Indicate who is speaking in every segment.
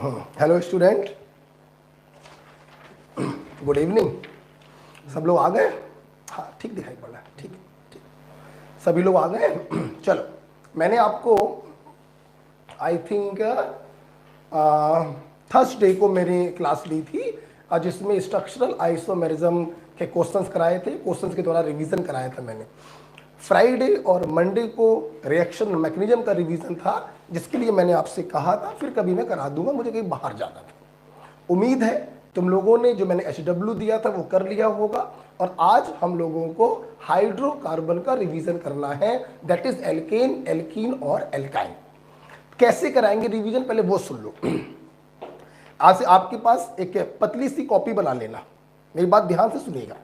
Speaker 1: Hello student, good evening. सब लोग आ गए? हाँ, ठीक दिखाई पड़ रहा है। ठीक ठीक, सभी लोग आ गए। चलो, मैंने आपको आई थिंक थर्सडे को मेरी क्लास ली थी जिसमें स्ट्रक्चरल आइसोमेरिज्म के क्वेश्चंस कराए थे। क्वेश्चंस के द्वारा रिवीजन कराया था मैंने। फ्राइडे और मंडे को रिएक्शन मैकेनिज्म का रिवीजन था, जिसके लिए मैंने आपसे कहा था फिर कभी मैं करा दूंगा, मुझे कहीं बाहर जाना था। उम्मीद है तुम लोगों ने जो मैंने HW दिया था वो कर लिया होगा। और आज हम लोगों को हाइड्रोकार्बन का रिवीजन करना है, दैट इज एल्केन, एल्कीन और एल्काइन। कैसे कराएंगे रिवीजन, पहले वो सुन लो। आज से आपके पास एक पतली सी कॉपी बना लेना, मेरी बात ध्यान से सुनिएगा।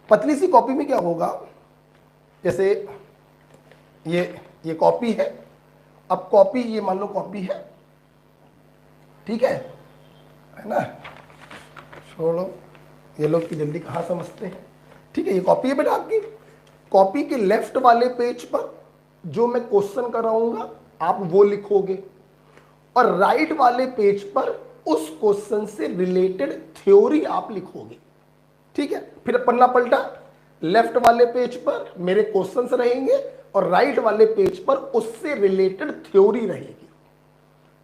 Speaker 1: पतली सी कॉपी में क्या होगा, जैसे ये कॉपी है। अब कॉपी, ये मान लो कॉपी है, ठीक है ना? छोड़ो, ये लोग की जल्दी कहाँ समझते हैं। ठीक है, ये कॉपी है बेटा आपकी। कॉपी के लेफ्ट वाले पेज पर जो मैं क्वेश्चन कराऊंगा आप वो लिखोगे, और राइट वाले पेज पर उस क्वेश्चन से रिलेटेड थ्योरी आप लिखोगे। ठीक है, फिर पन्ना पलटा, लेफ्ट वाले पेज पर मेरे क्वेश्चंस रहेंगे और राइट वाले पेज पर उससे रिलेटेड थ्योरी रहेगी।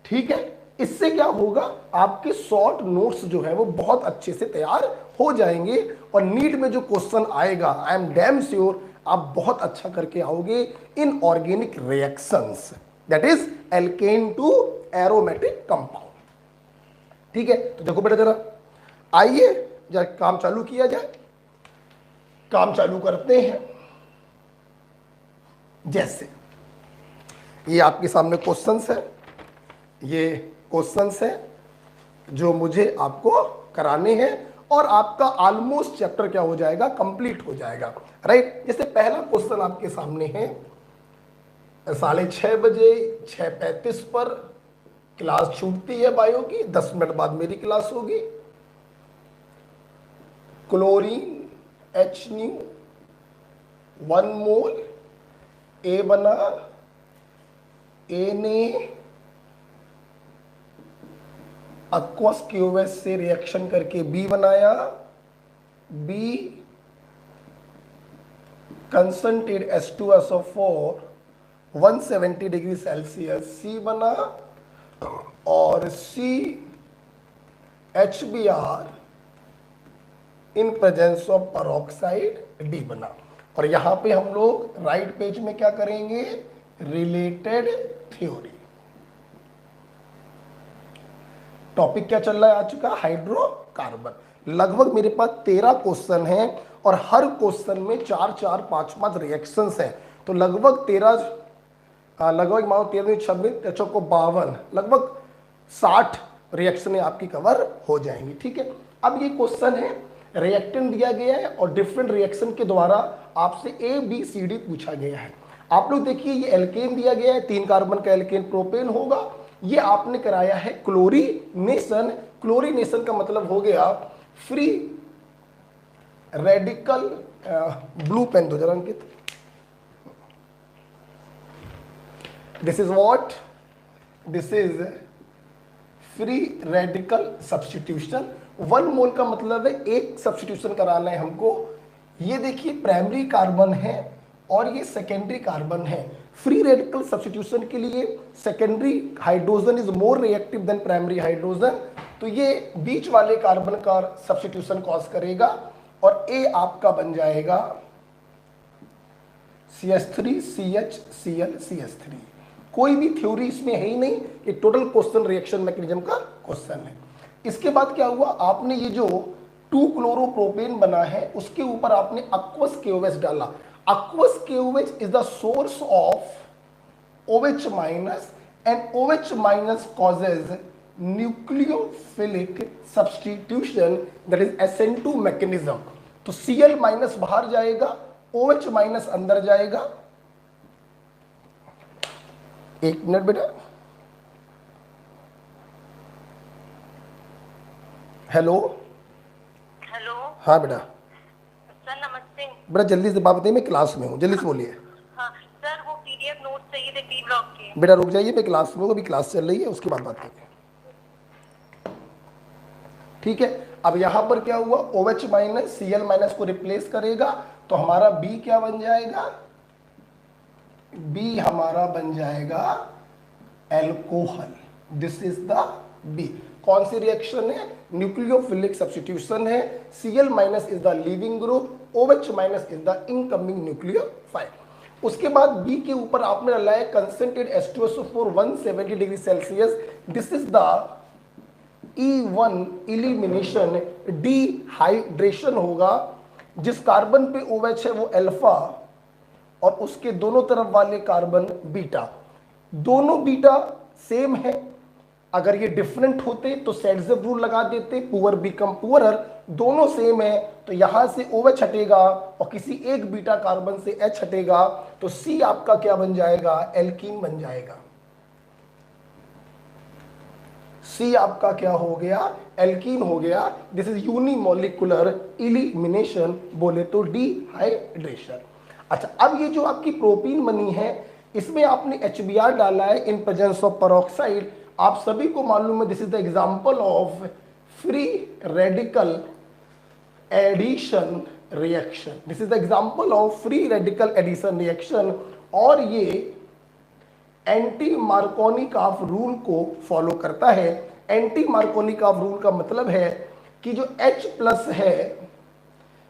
Speaker 1: ठीक है, इससे क्या होगा, आपके शॉर्ट नोट्स जो है वो बहुत अच्छे से तैयार हो जाएंगे और नीट में जो क्वेश्चन आएगा आई एम डैम श्योर आप बहुत अच्छा करके आओगे इन organic reactions, that is alkane to aromatic compound. ठीक है, तो देखो बेटा जरा, आइए जरा काम चालू किया जाए। काम चालू करते हैं। जैसे ये आपके सामने क्वेश्चंस है, ये क्वेश्चंस है जो मुझे आपको कराने हैं और आपका ऑलमोस्ट चैप्टर क्या हो जाएगा, कंप्लीट हो जाएगा। राइट, जैसे पहला क्वेश्चन आपके सामने है, 6:30 बजे 6:35 पर क्लास छूटती है बायो की, 10 मिनट बाद मेरी क्लास होगी। क्लोरीन HNu 1 मोल A बना, A ने aqueous QoS से रिएक्शन करके B बनाया, B concentrated H2SO4 170 degree Celsius C बना, और C HBr in presence of peroxide D बना। और यहां पे हम लोग राइट पेज में क्या करेंगे, रिलेटेड थ्योरी। टॉपिक क्या चल रहा है आज का, हाइड्रोकार्बन। लगभग मेरे पास 13 क्वेश्चन हैं और हर क्वेश्चन में 4-4, 5-5 रिएक्शंस हैं। तो लगभग 13, लगभग मानो 13, 26, 52, लगभग 60 रिएक्शन आपकी कवर हो जाएंगी। ठीक है, अब ये क्वेश्चन है, रिएक्टेंट दिया गया है और डिफरेंट रिएक्शन के द्वारा आपसे ABCD पूछा गया है। आप लोग देखिए, ये एल्केन दिया गया है, 3 कार्बन का एल्केन प्रोपेन होगा। ये आपने कराया है क्लोरीनेशन। क्लोरीनेशन का मतलब हो गया फ्री रेडिकल, ब्लू पेन दो जरा Ankit. This is what, this is free radical substitution. 1 mole का मतलब है एक सब्स्टिट्यूशन कराना है हमको। ये देखिए प्राइमरी कार्बन है और ये सेकेंडरी कार्बन है। फ्री रेडिकल सब्स्टिट्यूशन के लिए secondary hydrogen is more reactive than primary hydrogen, तो ये बीच वाले कार्बन का सब्स्टिट्यूशन कॉज करेगा और A आपका बन जाएगा CH3 CHCl CH3। कोई भी थ्योरी इसमें है ही नहीं, ये टोटल क्वेश्चन रिएक्शन मैकेनिज्म का क्वेश्चन है। इसके बाद क्या हुआ, आपने ये जो 2-क्लोरोप्रोपेन बना है उसके ऊपर आपने aqueous KOH डाला। aqueous KOH is the source of OH minus and OH minus causes nucleophilic substitution, that is SN2 mechanism। तो Cl माइनस बाहर जाएगा, OH माइनस अंदर जाएगा। एक मिनट बेटा, हेलो
Speaker 2: हेलो।
Speaker 1: हाँ बेटा,
Speaker 2: सर नमस्ते।
Speaker 1: बेटा जल्दी से बात बताइए, मैं क्लास में हूँ, जल्दी से बोलिए।
Speaker 2: हाँ सर, वो PDF नोट चाहिए थे B ब्लॉक के।
Speaker 1: बेटा रुक जाइए, मैं क्लास में हूँ, अभी क्लास चल रही है, उसके बाद बात करेंगे। ठीक है, अब यहां पर क्या हुआ, OH माइनस Cl माइनस को रिप्लेस करेगा तो हमारा B क्या बन जाएगा, B हमारा बन जाएगा alcohol. This is the B. कौन सी रिएक्शन है, न्यूक्लियोफिलिक सब्स्टिट्यूशन है। Cl minus is the leaving group, OH minus is the incoming nucleophile. उसके बाद बी के ऊपर आपने डाला concentrated H2SO4 170 degree celsius. This is the E1 elimination, dehydration होगा। जिस कार्बन पे OH है वो अल्फा और उसके दोनों तरफ वाले कार्बन बीटा। दोनों बीटा सेम है, अगर ये डिफरेंट होते तो सेड्सम रूल लगा देते, पुअर बिकम पुअरर। दोनों सेम है तो यहां से OH हटेगा और किसी एक बीटा कार्बन से H हटेगा तो C आपका क्या बन जाएगा, एल्कीन बन जाएगा। C आपका क्या हो गया, एल्कीन हो गया। दिस इज यूनिमोलिकुलर इलिमिनेशन, बोले तो डिहाइड्रेशन। अच्छा, अब ये जो आपकी प्रोपीन बनी है इसमें आपने HBr डाला है इन प्रेजेंस ऑफ पेरोक्साइड। आप सभी को मालूम है this is the example of free radical addition reaction. This is the example of free radical addition reaction और ये एंटी मार्कोनिकॉफ रूल को फॉलो करता है। एंटी मार्कोनिकॉफ रूल का मतलब है कि जो H प्लस है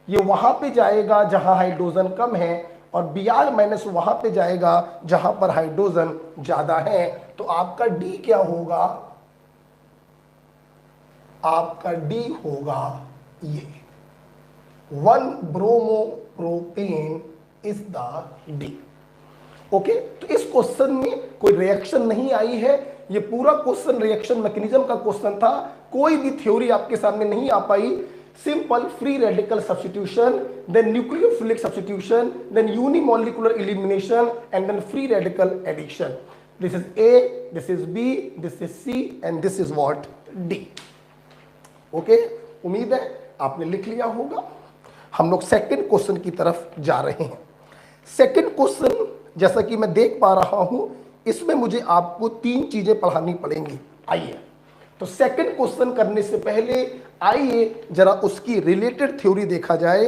Speaker 1: ये वहां पे जाएगा जहां हाइड्रोजन कम है और Br माइनस वहां पे जाएगा जहां पर हाइड्रोजन ज्यादा है। तो आपका D क्या होगा, आपका D होगा ये 1 bromo propane is the D। Okay, तो इस क्वेश्चन में कोई रिएक्शन नहीं आई है, ये पूरा क्वेश्चन रिएक्शन मैकेनिज्म का क्वेश्चन था। कोई भी थ्योरी आपके सामने नहीं आ पाई। Simple free radical substitution, then nucleophilic substitution, then unimolecular elimination and then free radical addition. This is A, this is B, this is C and this is what, D। Okay, उम्मीद है आपने लिख लिया होगा। हम लोग सेकंड क्वेश्चन की तरफ जा रहे हैं। सेकंड क्वेश्चन जैसा कि मैं देख पा रहा हूं इसमें मुझे आपको 3 चीजें पढ़ानी पड़ेंगी। आइए, तो सेकंड क्वेश्चन करने से पहले आइए जरा उसकी रिलेटेड थ्योरी देखा जाए।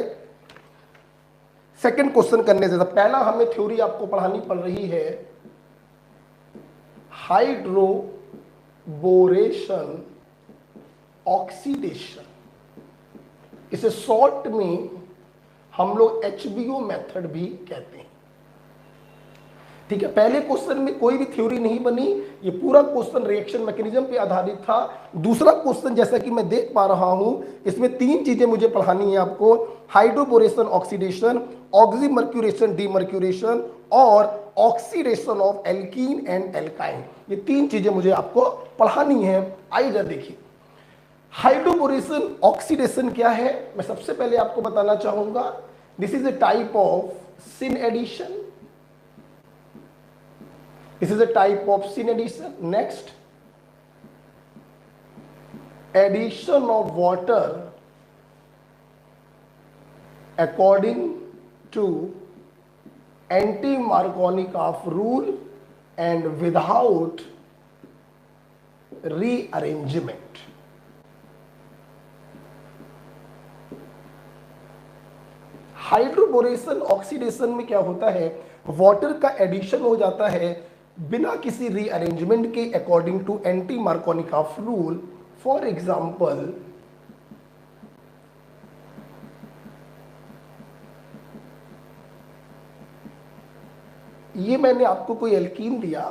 Speaker 1: सेकंड क्वेश्चन करने से पहला हमें थ्योरी आपको पढ़ानी पड़ रही है हाइड्रोबोरेशन ऑक्सीडेशन। इसे शॉर्ट में हम लोग HBO मेथड भी कहते हैं। ठीक है, पहले क्वेश्चन में कोई भी थ्योरी नहीं बनी, ये पूरा क्वेश्चन रिएक्शन मैकेनिज्म पे आधारित था। दूसरा क्वेश्चन जैसा कि मैं देख पा रहा हूं इसमें 3 चीजें मुझे पढ़ानी है आपको, हाइड्रोबोरेशन ऑक्सीडेशन, ऑक्सीमर्क्यूरेशन डीमर्क्यूरेशन और oxidation of alkene and alkyne. ये 3 चीजें मुझे आपको पढ़ानी है। आइए जरा देखिए, हाइड्रोबोरेशन ऑक्सीडेशन क्या है, मैं सबसे पहले आपको बताना चाहूंगा। This is a type of syn addition. This is a type of syn addition. Next, addition of water according to anti-Markovnikov rule and without rearrangement. Hydroboration oxidation में क्या होता है, वाटर का एडिशन हो जाता है बिना किसी रीअरेंजमेंट के according to anti Markovnikov rule. For example, ये मैंने आपको कोई एल्कीन दिया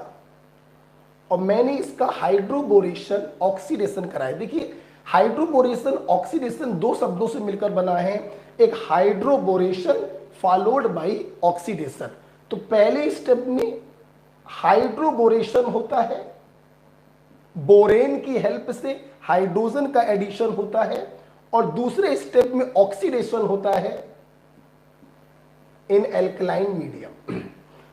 Speaker 1: और मैंने इसका हाइड्रोबोरेशन ऑक्सीडेशन कराया। देखिए, हाइड्रोबोरेशन ऑक्सीडेशन 2 शब्दों से मिलकर बना है, एक हाइड्रोबोरेशन फॉलोड बाय ऑक्सीडेशन। तो पहले स्टेप में हाइड्रोबोरेशन होता है, बोरेन की हेल्प से हाइड्रोजन का एडिशन होता है और दूसरे स्टेप में ऑक्सीडेशन होता है इन एल्कलाइन मीडियम।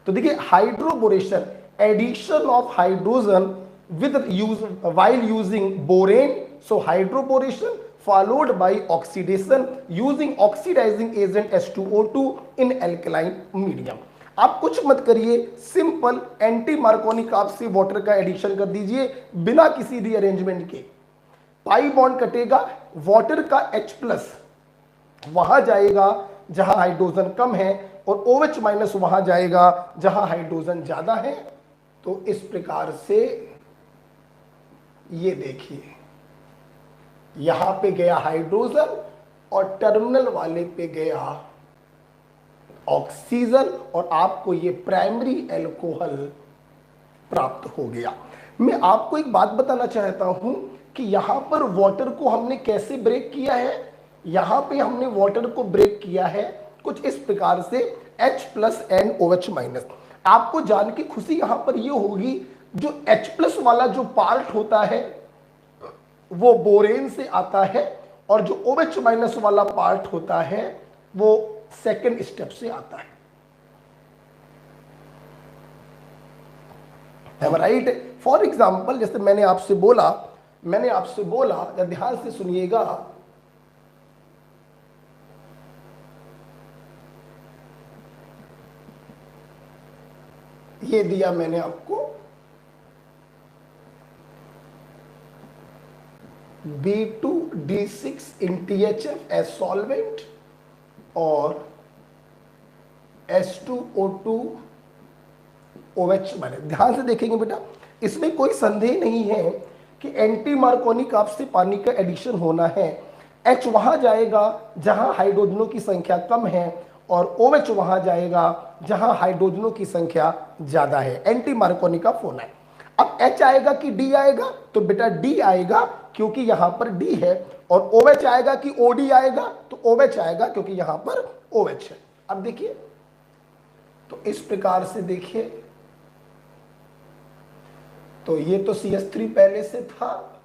Speaker 1: तो देखिए, hydroboration addition of hydrogen with use while using borane, so hydroboration followed by oxidation using oxidising agent H2O2 in alkaline medium. आप कुछ मत करिए, सिंपल एंटी मार्कोनिकॉफ से वाटर का एडिशन कर दीजिए बिना किसी रीअरेंजमेंट के। पाई बॉन्ड कटेगा, वाटर का H+ वहां जाएगा जहां हाइड्रोजन कम है और OH- वहां जाएगा जहां हाइड्रोजन ज्यादा है। तो इस प्रकार से ये देखिए, यहां पे गया हाइड्रोजन और टर्मिनल वाले पे गया ऑक्सीजन और आपको ये प्राइमरी एल्कोहल प्राप्त हो गया। मैं आपको एक बात बताना चाहता हूं कि यहां पर वाटर को हमने कैसे ब्रेक किया है। यहां पे हमने वाटर को ब्रेक किया है कुछ इस प्रकार से, H+ and OH-। आपको जान के खुशी यहां पर ये होगी, जो H+ वाला जो पार्ट होता है वो बोरेन से आता है और जो OH- वाला पार्ट होता है वो सेकेंड स्टेप से आता है। राइट? फॉर एग्जाम्पल, जैसे मैंने आपसे बोला, या ध्यान से सुनिएगा, ये दिया मैंने आपको B2D6 in THF as solvent और H2O2 OH-। ध्यान से देखेंगे बेटा, इसमें कोई संदेह नहीं है कि एंटी मार्कोनिक आप से पानी का एडिशन होना है। H वहां जाएगा जहां हाइड्रोजनों की संख्या कम है और OH वहां जाएगा जहां हाइड्रोजनों की संख्या ज्यादा है। एंटी मार्कोनिक ऑफ होना है। अब H आएगा कि D आएगा, तो बेटा D आएगा क्योंकि यहां पर D है, और OH आएगा कि OD आएगा, तो OH आएगा क्योंकि यहां पर OH है। अब देखिए, तो इस प्रकार से देखिए, तो ये तो CH3 पहले से था,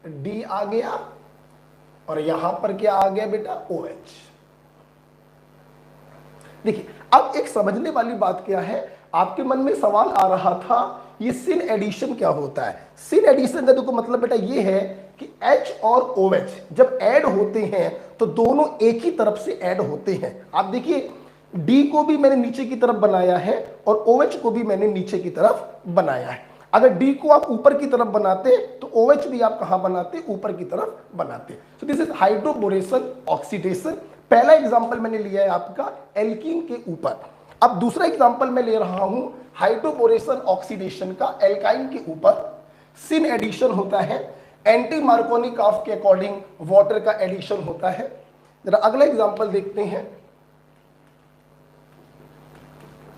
Speaker 1: D आ गया और यहां पर क्या आ गया बेटा, OH। देखिए, अब एक समझने वाली बात क्या है, आपके मन में सवाल आ रहा था ये सिन एडिशन क्या होता है। सिन एडिशन का देखो मतलब बेटा ये है कि H और OH जब ऐड होते हैं तो दोनों एक ही तरफ से ऐड होते हैं। आप देखिए, D को भी मैंने नीचे की तरफ बनाया है और OH को भी मैंने नीचे की तरफ बनाया है। अगर D को आप ऊपर की तरफ बनाते तो OH भी आप कहां बनाते, ऊपर की तरफ बनाते। सो दिस इज हाइड्रोबोरेशन ऑक्सीडेशन। पहला एग्जांपल मैंने लिया है आपका एल्कीन के ऊपर। अब दूसरा एग्जांपल मैं ले रहा हूं हाइड्रोबोरेशन ऑक्सीडेशन का एल्काइन के ऊपर। सिन एडिशन होता है, एंटी मार्कोनिक ऑफ के अकॉर्डिंग वाटर का एडिशन होता है। जरा अगला एग्जांपल देखते हैं।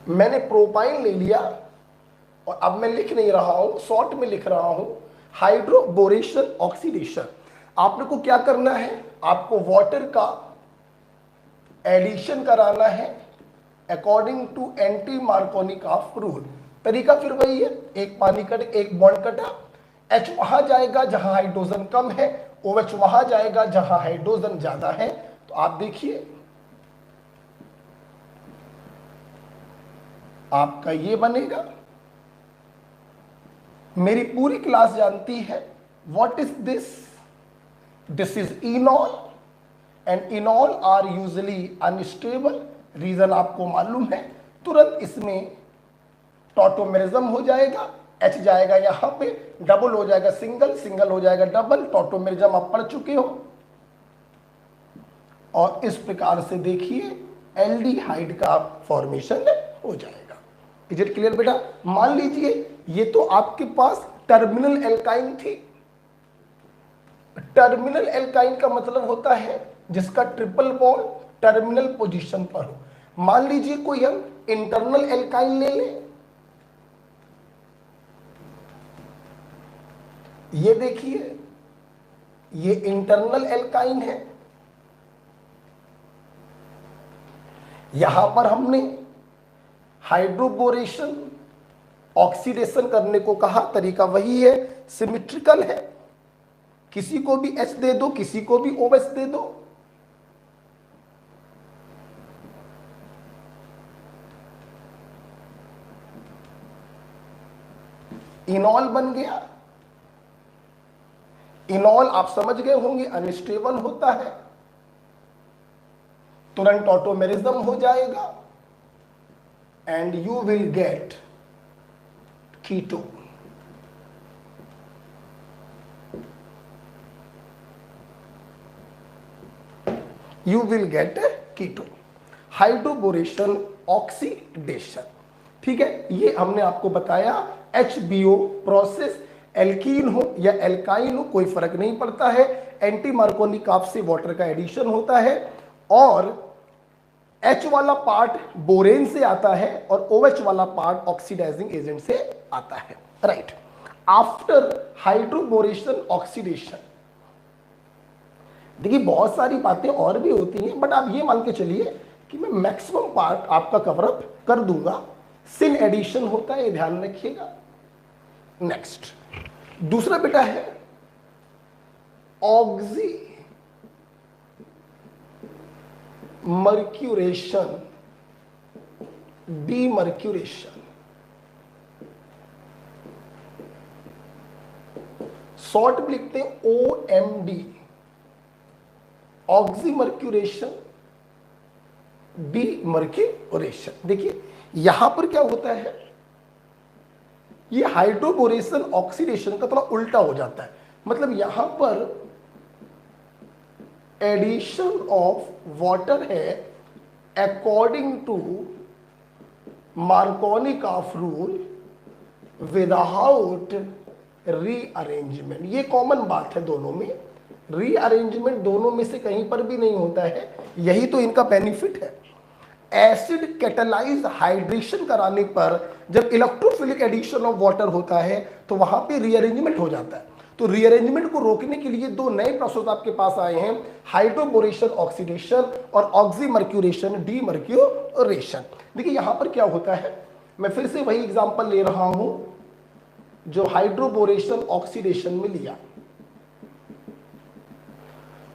Speaker 1: मैंने प्रोपाइन ले लिया और अब मैं लिख नहीं रहा हूं, शॉर्ट में लिख रहा हूं हाइड्रोबोरेशन ऑक्सीडेशन। आपने को क्या करना है, आपको वाटर का एडिशन कराना है according to anti Markovnikov rule. तरीका फिर वही है, एक पानी कट, एक बॉन्ड कटा, H वहां जाएगा जहां हाइड्रोजन कम है, OH वहां जाएगा जहां हाइड्रोजन ज्यादा है। तो आप देखिए, आपका ये बनेगा। मेरी पूरी क्लास जानती है what is this, this is enol and enol are usually unstable. Reason आपको मालूम है, तुरंत इसमें टॉटोमेरिज्म हो जाएगा। H जाएगा यहां पे, डबल हो जाएगा सिंगल, सिंगल हो जाएगा डबल, टॉटोमेरिज्म आप पढ़ चुके हो। और इस प्रकार से देखिए एल्डिहाइड का फॉर्मेशन हो जाएगा। इज इट क्लियर बेटा? मान लीजिए ये तो आपके पास टर्मिनल एल्काइन थी। टर्मिनल एल्काइन का मतलब होता है जिसका ट्रिपल बॉन्ड टर्मिनल पोजीशन पर हो। मान लीजिए कोई हम इंटरनल एल्काइन ले लें, ये देखिए ये इंटरनल एल्काइन है। यहां पर हमने हाइड्रोबोरेशन ऑक्सीडेशन करने को कहा, तरीका वही है, सिमिट्रिकल है। किसी को भी H दे दो, किसी को भी OH दे दो। इनॉल बन गया। इनॉल आप समझ गए होंगे अनस्टेबल होता है, तुरंत ऑटोमेरिज्म हो जाएगा and you will get ketone. you will get ketone. Hydroboration oxidation, ठीक है, ये हमने आपको बताया। HBO प्रोसेस, एल्कीन हो या एल्काइन हो कोई फर्क नहीं पड़ता है, एंटी मार्कोनी काफ से वाटर का एडिशन होता है, और H वाला पार्ट बोरेन से आता है और OH वाला पार्ट ऑक्सीडाइजिंग एजेंट से आता है, राइट। आफ्टर हाइड्रोबोरेशन ऑक्सीडेशन, देखिए बहुत सारी बातें और भी होती हैं, बट आप ये मान के चलिए कि मैं मैक्सिमम पार्ट आपका कवर अप कर दूंगा। सिन एडिशन होता है, ये ध्यान रखिएगा। नेक्स्ट दूसरा बेटा है ऑक्सी मर्क्यूरेशन, डीमर्क्यूरेशन। शॉर्ट में लिखते हैं OMD, ऑक्सीमर्क्यूरेशन, डीमर्क्यूरेशन। देखिए यहां पर क्या होता है, ये हाइड्रोबोरेशन ऑक्सीडेशन का थोड़ा उल्टा हो जाता है। मतलब यहां पर एडिशन ऑफ वाटर है according to Markovnikov rule without rearrangement. ये कॉमन बात है दोनों में, रीअरेंजमेंट दोनों में से कहीं पर भी नहीं होता है, यही तो इनका बेनिफिट है। एसिड कैटालाइज हाइड्रेशन कराने पर जब इलेक्ट्रोफिलिक एडिशन ऑफ वाटर होता है तो वहां पे रीअरेंजमेंट हो जाता है। तो रीअरेंजमेंट को रोकने के लिए दो नए प्रोसेस आपके पास आए हैं, हाइड्रोबोरेशन ऑक्सीडेशन और ऑक्सीमर्क्यूरेशन डीमर्क्यूरेशन। देखिए यहां पर क्या होता है, मैं फिर से वही एग्जांपल ले रहा हूं जो हाइड्रोबोरेशन ऑक्सीडेशन में लिया।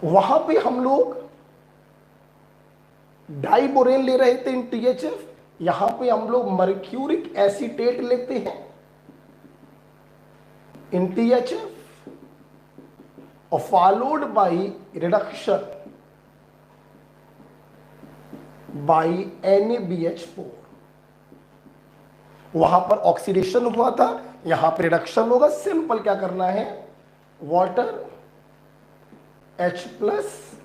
Speaker 1: वहां पे हम लोग डाइबोरेन ले रहे थे इन THF, यहां पे हम लोग मर्क्यूरिक एसीटेट लेते हैं इन THF और followed by reduction by NaBH4। वहां पर ऑक्सीडेशन हुआ था, यहां पर रिडक्शन होगा। सिंपल क्या करना है, वाटर H+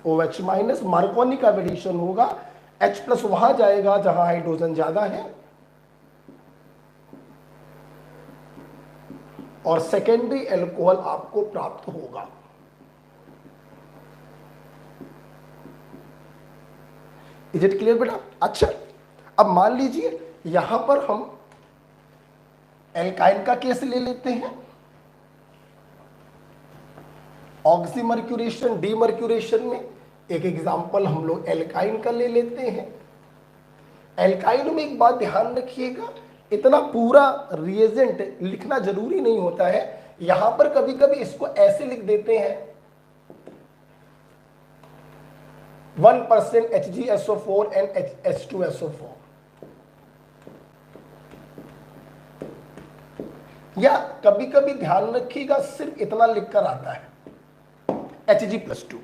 Speaker 1: OH-, मार्कोनी का एडिशन होगा, H+ वहां जाएगा जहां हाइड्रोजन ज्यादा है और सेकेंडरी एल्कोहल आपको प्राप्त होगा। इज इट क्लियर बेटा? अच्छा अब मान लीजिए यहां पर हम एल्काइन का केस ले लेते हैं, ऑक्सीमर्क्यूरेशन डीमर्क्यूरेशन में एक एग्जांपल हम लोग एल्काइन का ले लेते हैं। एल्काइन में एक बात ध्यान रखिएगा, इतना पूरा रिएजेंट लिखना जरूरी नहीं होता है। यहां पर कभी कभी इसको ऐसे लिख देते हैं 1% HgSO4 and H2SO4, या कभी कभी ध्यान रखिएगा सिर्फ इतना लिखकर आता है Hg+2,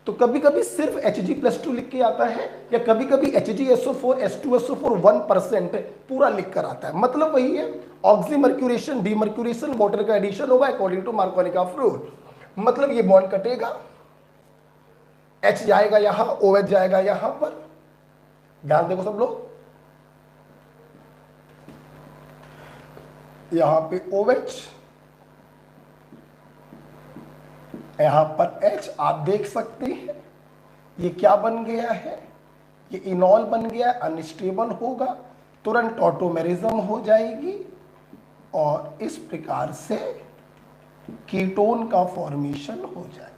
Speaker 1: तो कभी कभी सिर्फ Hg+2 लिख के आता है, या कभी कभी HgSO4 H2SO4 1% पूरा लिख कर आता है। मतलब वही है, ऑक्सीमर्क्यूरेशन डीमर्क्यूरेशन वाटर का एडिशन होगा अकॉर्डिंग टू मार्कोनी का रूल। मतलब ये बॉन्ड कटेगा, H जाएगा यहां, OH जाएगा यहां पर। ध्यान देखो सब लोग, यहां पे OH, यहां पर H। आप देख सकते हैं ये क्या बन गया है, ये इनॉल बन गया, अनस्टेबल होगा, तुरंत ऑटोमेरिज्म हो जाएगी और इस प्रकार से कीटोन का फॉर्मेशन हो जाएगा।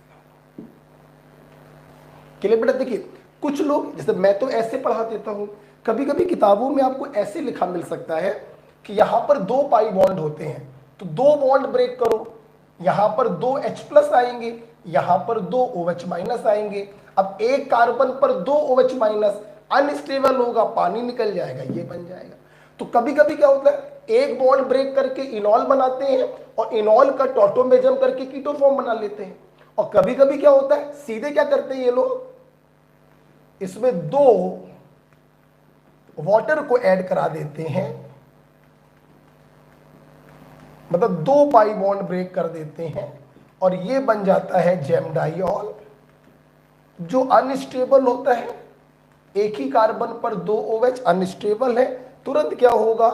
Speaker 1: क्लियर बेटा? देखिए कुछ लोग, जैसे मैं तो ऐसे पढ़ा देता हूं, कभी कभी किताबों में आपको ऐसे लिखा मिल सकता है कि यहां पर 2 पाई बॉन्ड होते हैं, तो 2 बॉन्ड ब्रेक करो, यहां पर 2 H+ आएंगे, यहां पर 2 OH- आएंगे। अब एक कार्बन पर 2 OH- अनस्टेबल होगा, पानी निकल जाएगा, ये बन जाएगा। तो कभी कभी क्या होता है, एक बॉन्ड ब्रेक करके इनॉल बनाते हैं और इनॉल का टॉटोमेरिज्म करके कीटोफॉर्म बना लेते हैं। और कभी कभी क्या होता है, सीधे क्या करते हैं ये लोग, इसमें 2 वाटर को ऐड करा देते हैं, मतलब 2 पाई बॉन्ड ब्रेक कर देते हैं और ये बन जाता है जेमडाइऑल जो अनस्टेबल होता है, एक ही कार्बन पर 2 OH अनस्टेबल है, तुरंत क्या होगा,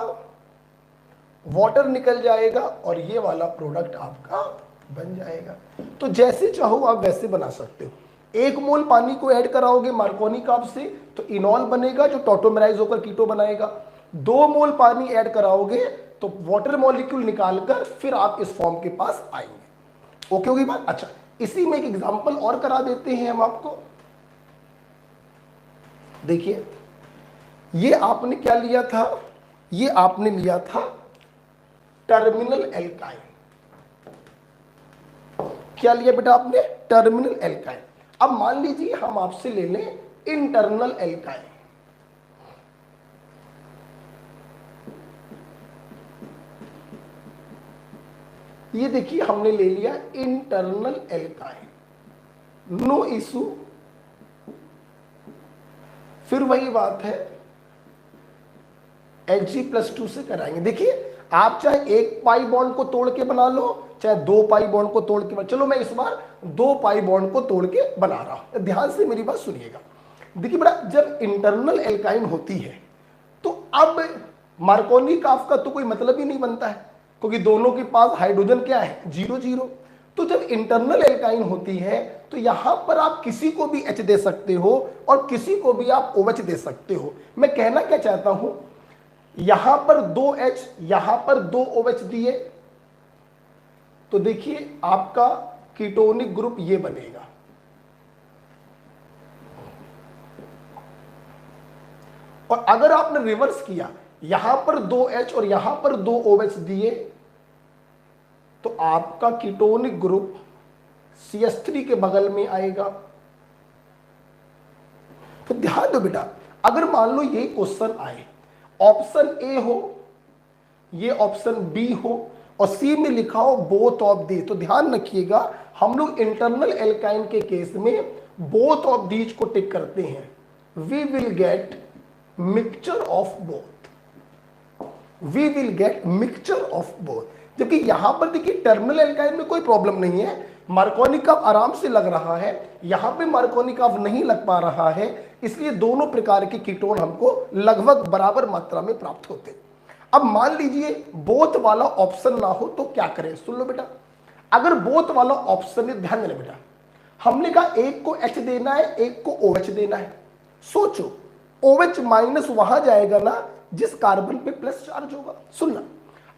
Speaker 1: वाटर निकल जाएगा और ये वाला प्रोडक्ट आपका बन जाएगा। तो जैसे चाहो आप वैसे बना सकते हो। 1 मोल पानी को ऐड कराओगे मार्कोनी काप से तो इनॉल बनेगा जो टॉटोमेराइज होकर कीटो बनाएगा। 2 मोल पानी ऐड कराओगे तो वाटर मॉलिक्यूल निकालकर फिर आप इस फॉर्म के पास आएंगे। ओके होगी बात। अच्छा, इसी में एक एग्जांपल और करा देते हैं हम आपको। देखिए, ये आपने क्या लिया था, ये आपने लिया था टर्मिनल एल्काइन। क्या लिया बेटा आपने, टर्मिनल एल्काइन। अब मान लीजिए हम आपसे ले लें इंटरनल एल्काइन। ये देखिए हमने ले लिया इंटरनल एल्काइन, नो इशू। फिर वही बात है, Hg+2 से कराएंगे। देखिए आप चाहे 1 पाई बॉन्ड को तोड़ के बना लो, चाहे 2 पाई बॉन्ड को तोड़ के बना, चलो मैं इस बार 2 पाई बॉन्ड को तोड़ के बना रहा हूं। ध्यान से मेरी बात सुनिएगा। देखिए बेटा, जब इंटरनल एल्काइन होती है तो अब मार्कोनी काफ का तो कोई मतलब ही नहीं बनता है, क्योंकि दोनों के पास हाइड्रोजन क्या है, 0 0। तो जब इंटरनल एल्काइन होती है तो यहां पर आप किसी को भी H दे सकते हो और किसी को भी आप OH दे सकते हो। मैं कहना क्या चाहता हूं, यहां पर 2H, यहां पर 2 OH दिए तो देखिए आपका कीटोनिक ग्रुप ये बनेगा। और अगर आपने रिवर्स किया, यहां पर 2H और यहां पर 2 OH दिए तो आपका कीटोनिक ग्रुप CH3 के बगल में आएगा। तो ध्यान दो बेटा, अगर मान लो ये क्वेश्चन आए, ऑप्शन ए हो, ये ऑप्शन बी हो और सी में लिखा हो बोथ ऑफ दी, तो ध्यान रखिएगा हम लोग इंटरनल एल्काइन के केस में बोथ ऑफ दीज को टिक करते हैं। We will get mixture of both, we will get mixture of both. जबकि यहां पर देखिए टर्मिनल एल्काइन में कोई प्रॉब्लम नहीं है, मार्कोनी काफ आराम से लग रहा है, यहां पे मार्कोनी काफ नहीं लग पा रहा है, इसलिए दोनों प्रकार के कीटोन हमको लगभग बराबर मात्रा में प्राप्त होते। अब मान लीजिए बोथ वाला ऑप्शन ना हो तो क्या करें, सुन लो बेटा। अगर बोथ वाला ऑप्शन है, ध्यान देना बेटा, हमने कहा एक को H देना है, एक को OH देना है। सोचो OH माइनस वहां जाएगा ना जिस कार्बन पे प्लस चार्ज होगा। सुनना,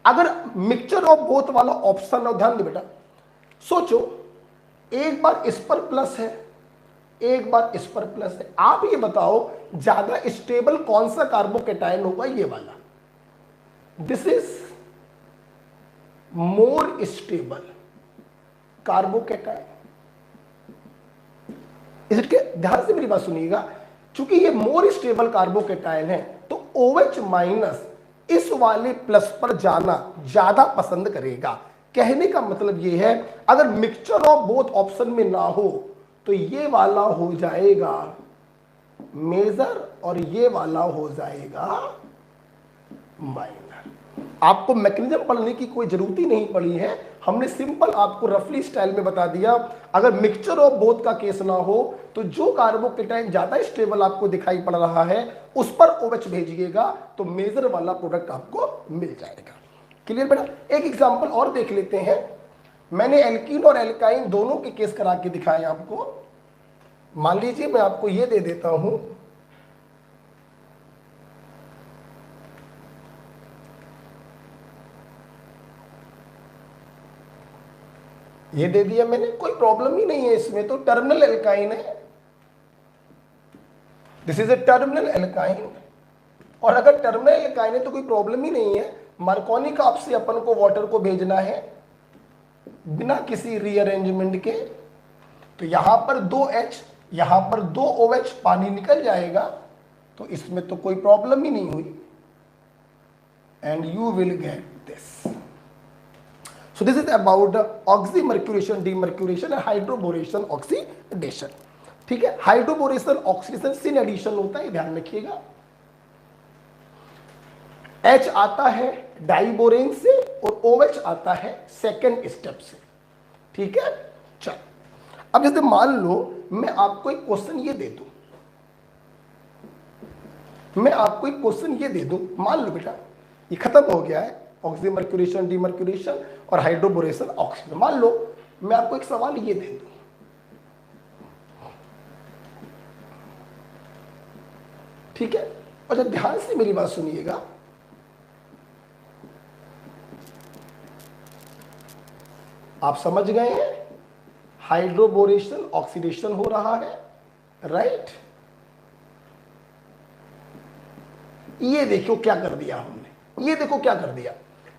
Speaker 1: अगर मिक्सचर ऑफ बोथ वाला ऑप्शन है, ध्यान दे बेटा, सोचो एक बार इस पर प्लस है, एक बार इस पर प्लस है। आप ये बताओ ज्यादा स्टेबल कौन सा कार्बोकेटाइन होगा, ये वाला। This is more stable carbocation. इसके ध्यान से मेरी बात सुनिएगा, चूंकि ये मोर स्टेबल कार्बोकेटाइन है तो OH माइनस इस वाले प्लस पर जाना ज्यादा पसंद करेगा। कहने का मतलब ये है, अगर मिक्सचर ऑफ बोथ ऑप्शन में ना हो तो ये वाला हो जाएगा मेजर और ये वाला हो जाएगा माइनर। आपको मैकेनिज्म पढ़ने की कोई जरूरत ही नहीं पड़ी है, हमने सिंपल आपको रफली स्टाइल में बता दिया। अगर मिक्सचर ऑफ बोथ का केस ना हो तो जो कार्बोकेटाइन ज्यादा स्टेबल आपको दिखाई पड़ रहा है उस पर OH भेजिएगा तो मेजर वाला प्रोडक्ट आपको मिल जाएगा। क्लियर बेटा। एक एग्जांपल और देख लेते हैं। मैंने एल्कीन और एल्काइन दोनों के केस करा के दिखाए आपको। मान लीजिए मैं आपको ये दे देता हूं, ये दे दिया मैंने, कोई प्रॉब्लम ही नहीं है इसमें, तो टर्मिनल एल्काइन है, this is A terminal alkyne. और अगर टर्मिनल एल्काइन है तो कोई प्रॉब्लम ही नहीं है, मार्कोनी काफ से अपन को वाटर को भेजना है बिना किसी रीअरेंजमेंट के, तो यहां पर 2H, यहां पर 2 OH, पानी निकल जाएगा, तो इसमें तो कोई प्रॉब्लम ही नहीं हुई। And you will get this. So this is about the oxymercuration, demercuration and hydroboration, oxidation। ठीक है, हाइड्रोबोरेशन ऑक्सीडेशन सिन एडिशन होता है, ध्यान रखिएगा। H आता है डाइबोरेन से और OH आता है सेकेंड स्टेप से। ठीक है, चल अब जैसे मान लो मैं आपको एक क्वेश्चन ये दे दूं, मैं आपको एक क्वेश्चन ये दे दूं, मान लो बेटा ये खत्म हो गया है, ऑक्सीमर्क्यूरेशन, डीमर्क्यूरेशन और हाइड्रोबोरेशन ऑक्सीजन। मान लो मैं आपको एक सवाल ये दे दूं, ठीक है, और जब ध्यान से मेरी बात सुनिएगा, आप समझ गए हैं, हाइड्रोबोरेशन ऑक्सीडेशन हो रहा है, राइट। ये देखो क्या कर दिया हमने, ये देखो क्या कर दिया।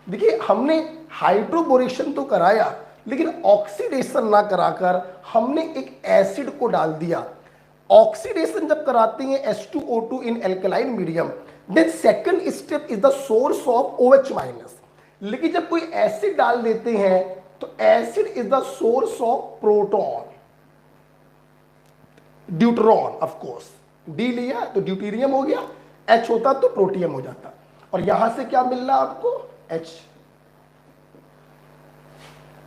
Speaker 1: देखिए हमने हाइड्रोबोरेशन तो कराया, लेकिन ऑक्सीडेशन ना कराकर हमने एक एसिड को डाल दिया। ऑक्सीडेशन जब कराते हैं H2O2 in alkaline medium, then second step is the source of OH minus. लेकिन जब कोई एसिड डाल देते हैं तो acid is the source of proton, deuteron, of course D लिया तो ड्यूटेरियम हो गया, H होता तो प्रोटियम हो जाता, और यहां से क्या मिल रहा आपको H।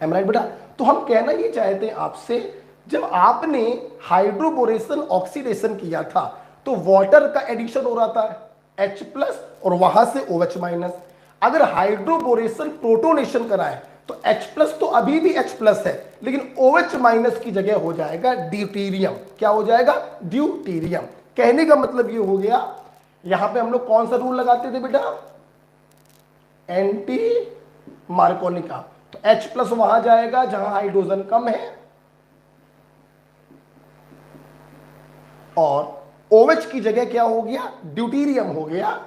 Speaker 1: एम राइट बेटा। तो हम कहना ये चाहते हैं आपसे, जब आपने हाइड्रोबोरेशन ऑक्सीडेशन किया था तो वाटर का एडिशन हो रहा था H प्लस और वहां से OH माइनस। अगर हाइड्रोबोरेशन प्रोटोनेशन कराए तो H प्लस तो अभी भी H प्लस है, लेकिन OH माइनस की जगह हो जाएगा ड्यूटेरियम। क्या हो जाएगा? ड्यूटेरियम। कहने का मतलब ये हो गया, यहां पे हम लोग कौन सा रूल लगाते थे बेटा? एंटी मार्कोनी का। तो H प्लस वहां जाएगा जहां हाइड्रोजन कम है, और OH की जगह क्या हो गया? ड्यूटेरियम हो गया।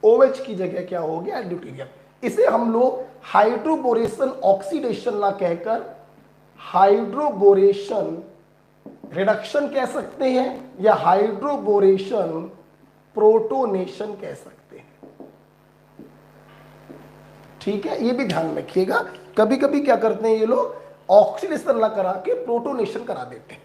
Speaker 1: OH की जगह क्या हो गया? ड्यूटेरियम। इसे हम लोग हाइड्रोबोरेशन ऑक्सीडेशन ना कहकर हाइड्रोबोरेशन रिडक्शन कह सकते हैं, या हाइड्रोबोरेशन प्रोटोनेशन कह सकते हैं। ठीक है, ये भी ध्यान रखिएगा। कभी कभी क्या करते हैं ये लोग, ऑक्सीडेशन ना करा के प्रोटोनेशन करा देते हैं।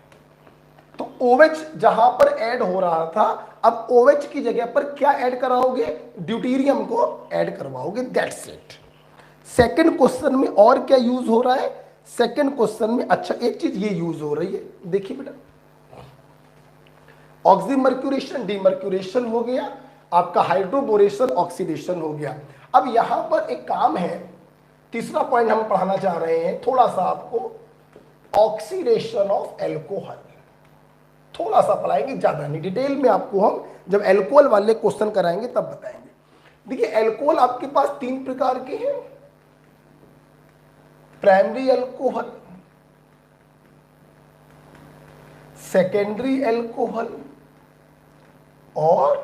Speaker 1: तो OH जहां पर ऐड हो रहा था, अब OH की जगह पर क्या ऐड कराओगे? ड्यूटेरियम को ऐड करवाओगे। That's it. सेकंड क्वेश्चन में और क्या यूज हो रहा है? सेकंड क्वेश्चन में अच्छा एक चीज ये यूज हो रही है, देखिए बेटा, ऑक्सीमर्क्यूरेशन डीमर्क्यूरेशन हो गया, आपका हाइड्रोबोरेशन ऑक्सीडेशन हो गया। अब यहां पर एक काम है, तीसरा पॉइंट हम पढ़ाना चाह रहे हैं थोड़ा सा आपको, ऑक्सीडेशन ऑफ एल्कोहल। थोड़ा सा पढ़ाएंगे, ज्यादा नहीं, डिटेल में आपको हम जब एल्कोहल वाले क्वेश्चन कराएंगे तब बताएंगे। देखिए एल्कोहल आपके पास तीन प्रकार के हैं, प्राइमरी एल्कोहल, सेकेंडरी एल्कोहल और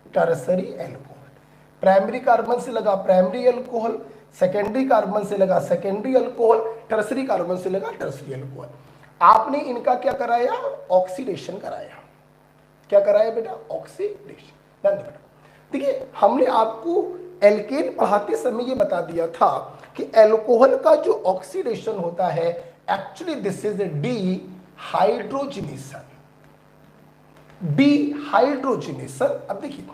Speaker 1: टर्सरी एल्कोहल। प्राइमरी कार्बन से लगा प्राइमरी एल्कोहल, सेकेंडरी कार्बन से लगा सेकेंडरी एल्कोहल, टर्सरी कार्बन से लगा टर्सरी एल्कोहल। आपने इनका क्या कराया? ऑक्सीडेशन कराया। क्या कराया बेटा? ऑक्सीडेशन। बेटा देखिए हमने आपको एल्केन पढ़ाते समय ये बता दिया था कि एल्कोहल का जो ऑक्सीडेशन होता है, actually this is D hydrogenation. D hydrogenation. अब देखिए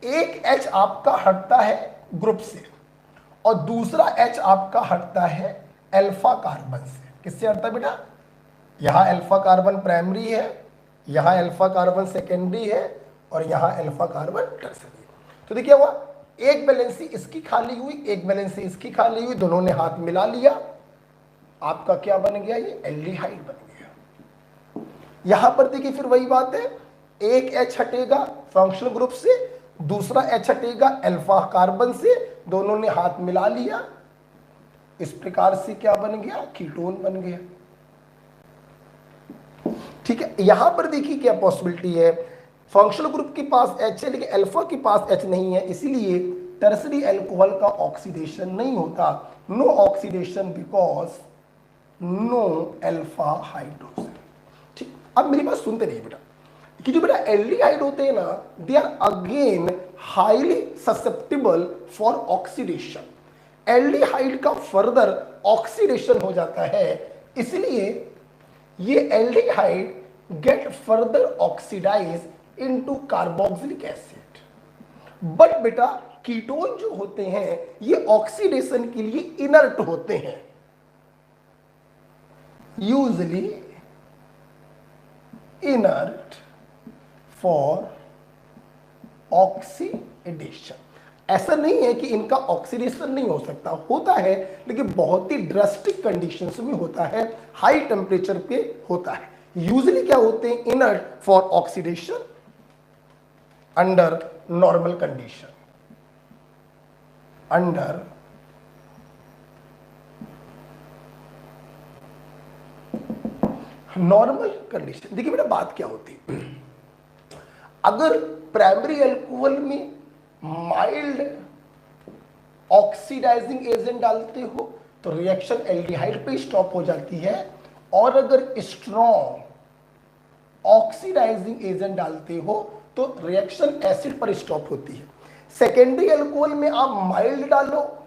Speaker 1: एक H आपका हटता है ग्रुप से और दूसरा H आपका हटता है अल्फा कार्बन से। किससे हटता है बेटा? यहां अल्फा कार्बन प्राइमरी है, यहां अल्फा कार्बन सेकेंडरी है, और यहां अल्फा कार्बन टर्सरी। तो देखिए हुआ, एक वैलेंसी इसकी खाली हुई, एक वैलेंसी इसकी खाली हुई, दोनों ने हाथ मिला लिया, आपका क्या बन गया? ये एल्डिहाइड बन गया। यहां पर देखिए फिर वही बात है, एक H हटेगा फंक्शनल ग्रुप से, दूसरा H हटेगा अल्फा कार्बन से, दोनों ने हाथ मिला लिया, इस प्रकार से क्या बन गया? कीटोन बन गया। ठीक है, यहां पर देखिए क्या पॉसिबिलिटी है, फंक्शनल ग्रुप के पास H है लेकिन अल्फा के पास H नहीं है, इसीलिए टर्सरी अल्कोहल का ऑक्सीडेशन नहीं होता। No oxidation because no alpha hydrogen. ठीक, अब मेरी बात सुनते रहिए बेटा, कि जो बेटा एल्डिहाइड होते हैं ना, they are again highly susceptible for oxidation. Aldehyde का फर्दर ऑक्सीडेशन हो जाता है, इसलिए ये aldehyde get further oxidise into carboxylic acid. But बेटा कीटोन जो होते हैं ये ऑक्सीडेशन के लिए इनर्ट होते हैं, यूजली इनर्ट फॉर ऑक्सीडेशन। ऐसा नहीं है कि इनका ऑक्सीडेशन नहीं हो सकता, होता है, लेकिन बहुत ही ड्रास्टिक कंडीशंस में होता है, हाई टेम्परेचर पे होता है। यूजली क्या होते हैं? Inert for oxidation under normal condition, under normal condition. देखिए बेटा बात क्या होती है, अगर प्राइमरी अल्कोहल में माइल्ड ऑक्सीडाइजिंग एजेंट डालते हो तो रिएक्शन एल्डिहाइड पे स्टॉप हो जाती है, और अगर स्ट्रॉन्ग ऑक्सीडाइजिंग एजेंट डालते हो तो रिएक्शन एसिड पर स्टॉप होती है। सेकेंडरी अल्कोहल में आप माइल्ड डालो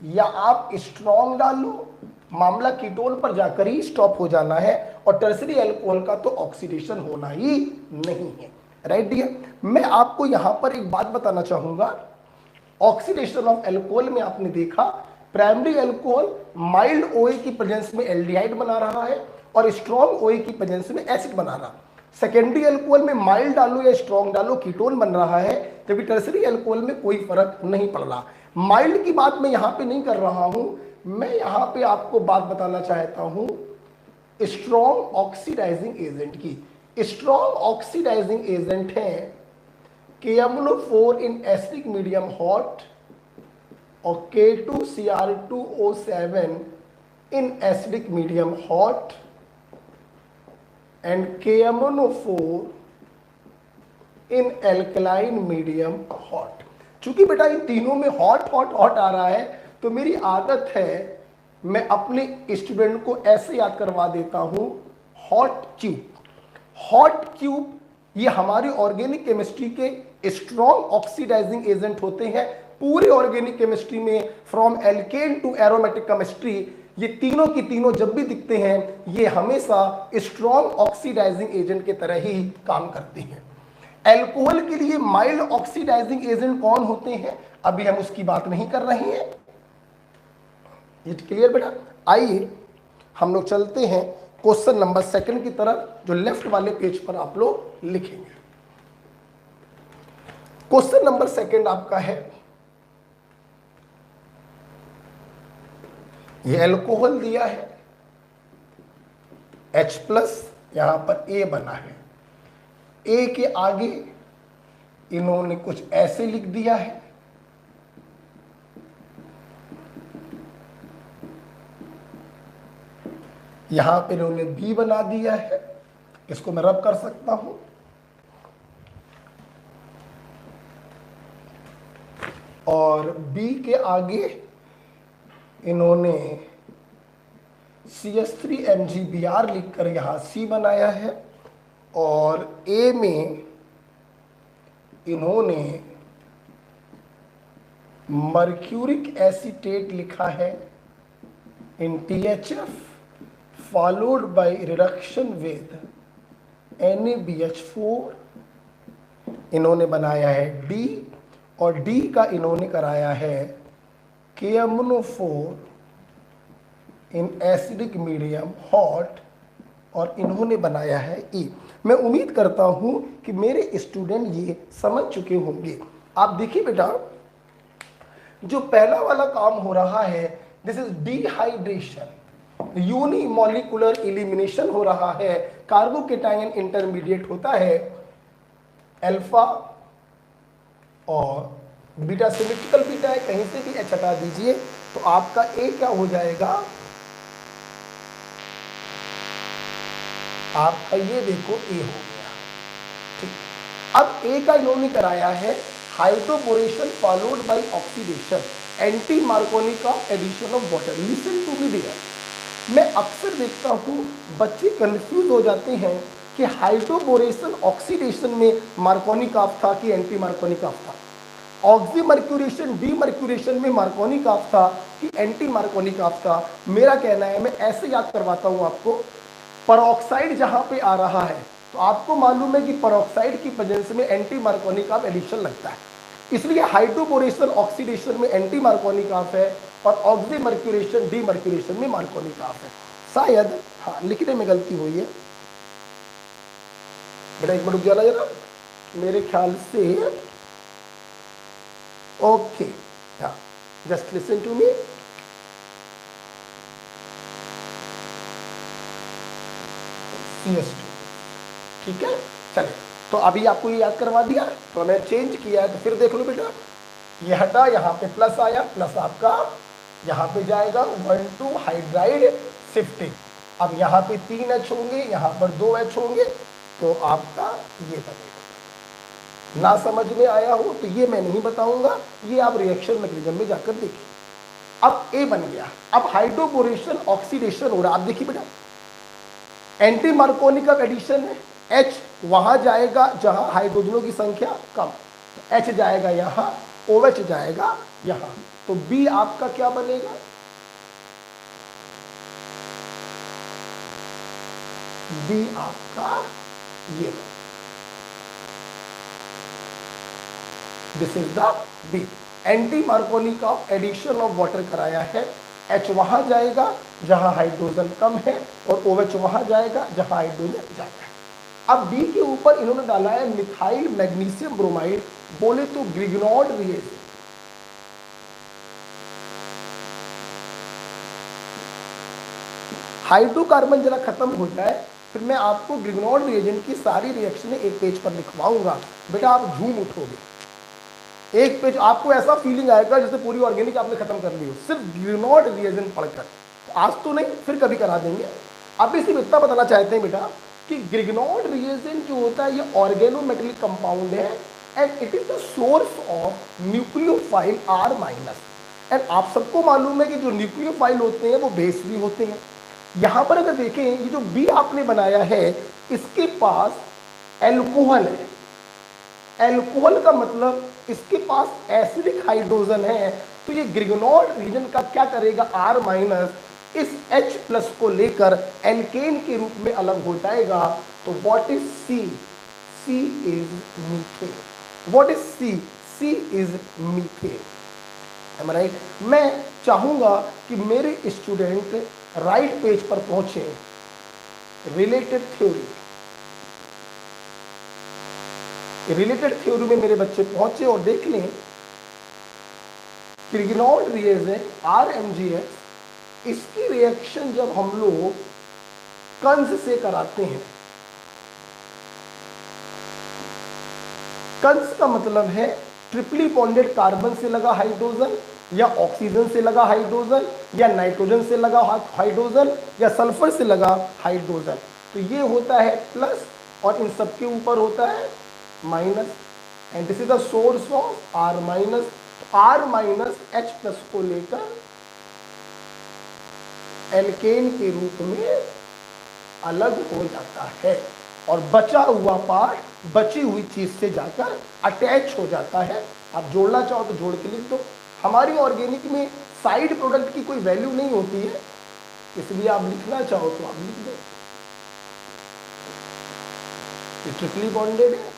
Speaker 1: या आप स्ट्रॉन्ग डालो, मामला कीटोन पर जाकर ही स्टॉप हो जाना है, और टर्सरी अल्कोहल का तो ऑक्सीडेशन होना ही नहीं है। राइट डियर, मैं आपको यहां पर एक बात बताना चाहूंगा, ऑक्सीडेशन ऑफ अल्कोहल में आपने देखा प्राइमरी अल्कोहल माइल्ड ओए की प्रेजेंस में एल्डिहाइड बना रहा है और स्ट्रॉन्ग ओए की प्रेजेंस में एसिड बना रहा है। सेकेंडरी अल्कोहल में माइल्ड डालो या स्ट्रॉन्ग डालो कीटोन बन रहा है, जबकि टर्सरी अल्कोहल में कोई फर्क नहीं पड़ रहा। माइल्ड की बात मैं यहां पे नहीं कर रहा हूं, मैं यहां पे आपको बात बताना चाहता हूं स्ट्रॉन्ग ऑक्सीडाइजिंग एजेंट की। स्ट्रॉन्ग ऑक्सीडाइजिंग एजेंट है KMnO4 in acidic medium hot और K2Cr2O7 in acidic medium hot and KMnO4 in alkaline medium hot. चूंकि बेटा इन तीनों में हॉट हॉट हॉट आ रहा है, तो मेरी आदत है मैं अपने स्टूडेंट को ऐसे याद करवा देता हूं, हॉट क्यूब। हॉट क्यूब ये हमारी ऑर्गेनिक केमिस्ट्री के स्ट्रॉन्ग ऑक्सीडाइजिंग एजेंट होते हैं। पूरी ऑर्गेनिक केमिस्ट्री में from alkane to aromatic chemistry ये तीनों की तीनों जब भी दिखते हैं ये हमेशा स्ट्रॉन्ग ऑक्सीडाइजिंग एजेंट के तरह ही काम करते हैं। एल्कोहल के लिए माइल्ड ऑक्सीडाइजिंग एजेंट कौन होते हैं, अभी हम उसकी बात नहीं कर रहे हैं। इट क्लियर बेटा? आइए हम लोग चलते हैं क्वेश्चन नंबर 2 की तरफ, जो लेफ्ट वाले पेज पर आप लोग लिखेंगे। क्वेश्चन नंबर 2 आपका है, ये एल्कोहल दिया है H+, यहां पर A बना है, A के आगे इन्होंने कुछ ऐसे लिख दिया है, यहां पे इन्होंने B बना दिया है, इसको मैं रब कर सकता हूं, और B के आगे इन्होंने CH3MgBr लिखकर यहां C बनाया है, और A में इन्होंने मर्क्यूरिक एसीटेट लिखा है इन THF followed by reduction with NaBH4, इन्होंने बनाया है D, और D का इन्होंने कराया है KMnO4 in acidic medium hot, और इन्होंने बनाया है E। मैं उम्मीद करता हूं कि मेरे स्टूडेंट ये समझ चुके होंगे। आप देखिए बेटा, जो पहला वाला काम हो रहा है this is dehydration, unimolecular elimination हो रहा है, कार्बोकेटायन इंटरमीडिएट होता है अल्फा और बीटा, सिमेट्रिकल बीटा है, कहीं से भी H हटा दीजिए तो आपका A क्या हो जाएगा, आपका ये देखो A हो गया। ठीक, अब A का इन्होंने कराया है hydroboration followed by oxidation, anti Markovnikov का addition of water. Listen to me dear, मैं अक्सर देखता हूँ बच्चे कंफ्यूज हो जाते हैं कि हाइड्रोबोरेशन ऑक्सीडेशन में मार्कोनिक ऑफ था कि एंटी मार्कोनिक ऑफ था, ऑक्सीमर्क्यूरेशन डीमर्क्यूरेशन में मार्कोनिक ऑफ था कि एंटी मार्कोनिक ऑफ था। मेरा कहना है, मैं ऐसे याद करवाता हूँ आपको, परऑक्साइड जहां पे आ रहा है तो आपको मालूम है कि परऑक्साइड की प्रेजेंस में एंटी मार्कोनिक ऑफ एडिशन लगता है, इसलिए हाइड्रोबोरेशन ऑक्सीडेशन में एंटी मार्कोनिक ऑफ है और ऑक्सीमर्क्यूरेशन डीमर्क्यूरेशन में मार्कोनिक ऑफ है। शायद, हाँ लिखने में गलती हुई है बेटा, एक मिनट रुक जाना जरा, मेरे ख्याल से ओके, हाँ just listen to me. CS2, ठीक है, चलिए। तो अभी आपको ये याद करवा दिया, तो मैं चेंज किया है, तो फिर देख लो बेटा, ये हटा, यहाँ पे प्लस आया, प्लस आपका यहाँ पे जाएगा 1,2 हाइड्राइड शिफ्टिंग। अब यहाँ पे 3H होंगे, यहाँ पर 2H होंगे, तो आपका ये बनेगा। ना समझ में आया हो तो ये मैं नहीं बताऊंगा, ये आप रिएक्शन मैकेनिज्म में जाकर देखिए। अब ए बन गया, अब हाइड्रोबोरेशन ऑक्सीडेशन हो रहा है। आप देखिए बेटा, एंटी मार्कोनी का एडिशन है, H वहां जाएगा जहां हाइड्रोजनों की संख्या कम, H जाएगा यहां, OH जाएगा यहां, तो B आपका क्या बनेगा, B आपका ये, this is the B। Anti Markovnikov का एडिशन ऑफ वाटर कराया है, H वहां जाएगा जहां हाइड्रोजन कम है और OH वहां जाएगा जहां हाइड्रोजन ज्यादा है। अब B के ऊपर इन्होंने डाला है मिथाइल मैग्नीशियम ब्रोमाइड, बोले तो ग्रिग्नॉड रिएजेंट। हाइड्रोकार्बन जरा खत्म हो जाए, फिर मैं आपको ग्रिग्नॉड रिएजेंट की सारी रिएक्शनें एक पेज पर लिखवाऊंगा। बेटा आप झूम उठोगे, एक पेज आपको ऐसा फीलिंग आएगा जैसे पूरी ऑर्गेनिक आपने खत्म कर ली हो, सिर्फ ग्रिग्नॉड रिएजेंट पढ़कर। आज तो नहीं, फिर कभी करा देंगे। अभी सिर्फ इतना बताना चाहते हैं बेटा कि ग्रिग्नॉड रिएजेंट जो होता है ये ऑर्गेनोमेटेलिक कंपाउंड है and it is the source of nucleophile R-। And आप सबको मालूम है कि जो न्यूक्लियोफाइल होते हैं वो बेस भी होते हैं। यहां पर अगर देखें, ये जो B आपने बनाया है इसके पास एल्कोहल है, एल्कोहल का मतलब इसके पास एसिडिक हाइड्रोजन है, तो ये ग्रिग्नॉड रीजन का क्या करेगा, R- इस H+ को लेकर एल्केन के रूप में अलग हो जाएगा। तो what is C? C is methane. What is C? C is methane. Am I right? मैं चाहूंगा कि मेरे स्टूडेंट राइट पेज पर पहुंचे, रिलेटेड थ्योरी, रिलेटेड थ्योरी में मेरे बच्चे पहुंचे और देख लें ग्रिग्नॉड रिएजेंट RMgS, इसकी रिएक्शन जब हम लोग कंस से कराते हैं, कंस का मतलब है ट्रिपली बॉन्डेड कार्बन से लगा हाइड्रोजन या ऑक्सीजन से लगा हाइड्रोजन या नाइट्रोजन से लगा हाइड्रोजन या सल्फर से लगा हाइड्रोजन, तो ये होता है प्लस और इन सबके ऊपर होता है minus, and this is the source of R-। R- H+ को लेकर एल्केन के रूप में अलग हो जाता है और बचा हुआ पार्ट बची हुई चीज से जाकर अटैच हो जाता है। आप जोड़ना चाहो तो जोड़ के लिख दो। हमारी ऑर्गेनिक में साइड प्रोडक्ट की कोई वैल्यू नहीं होती है, इसलिए आप लिखना चाहो तो आप लिख दो। ये ट्रिपली बॉन्डेड है,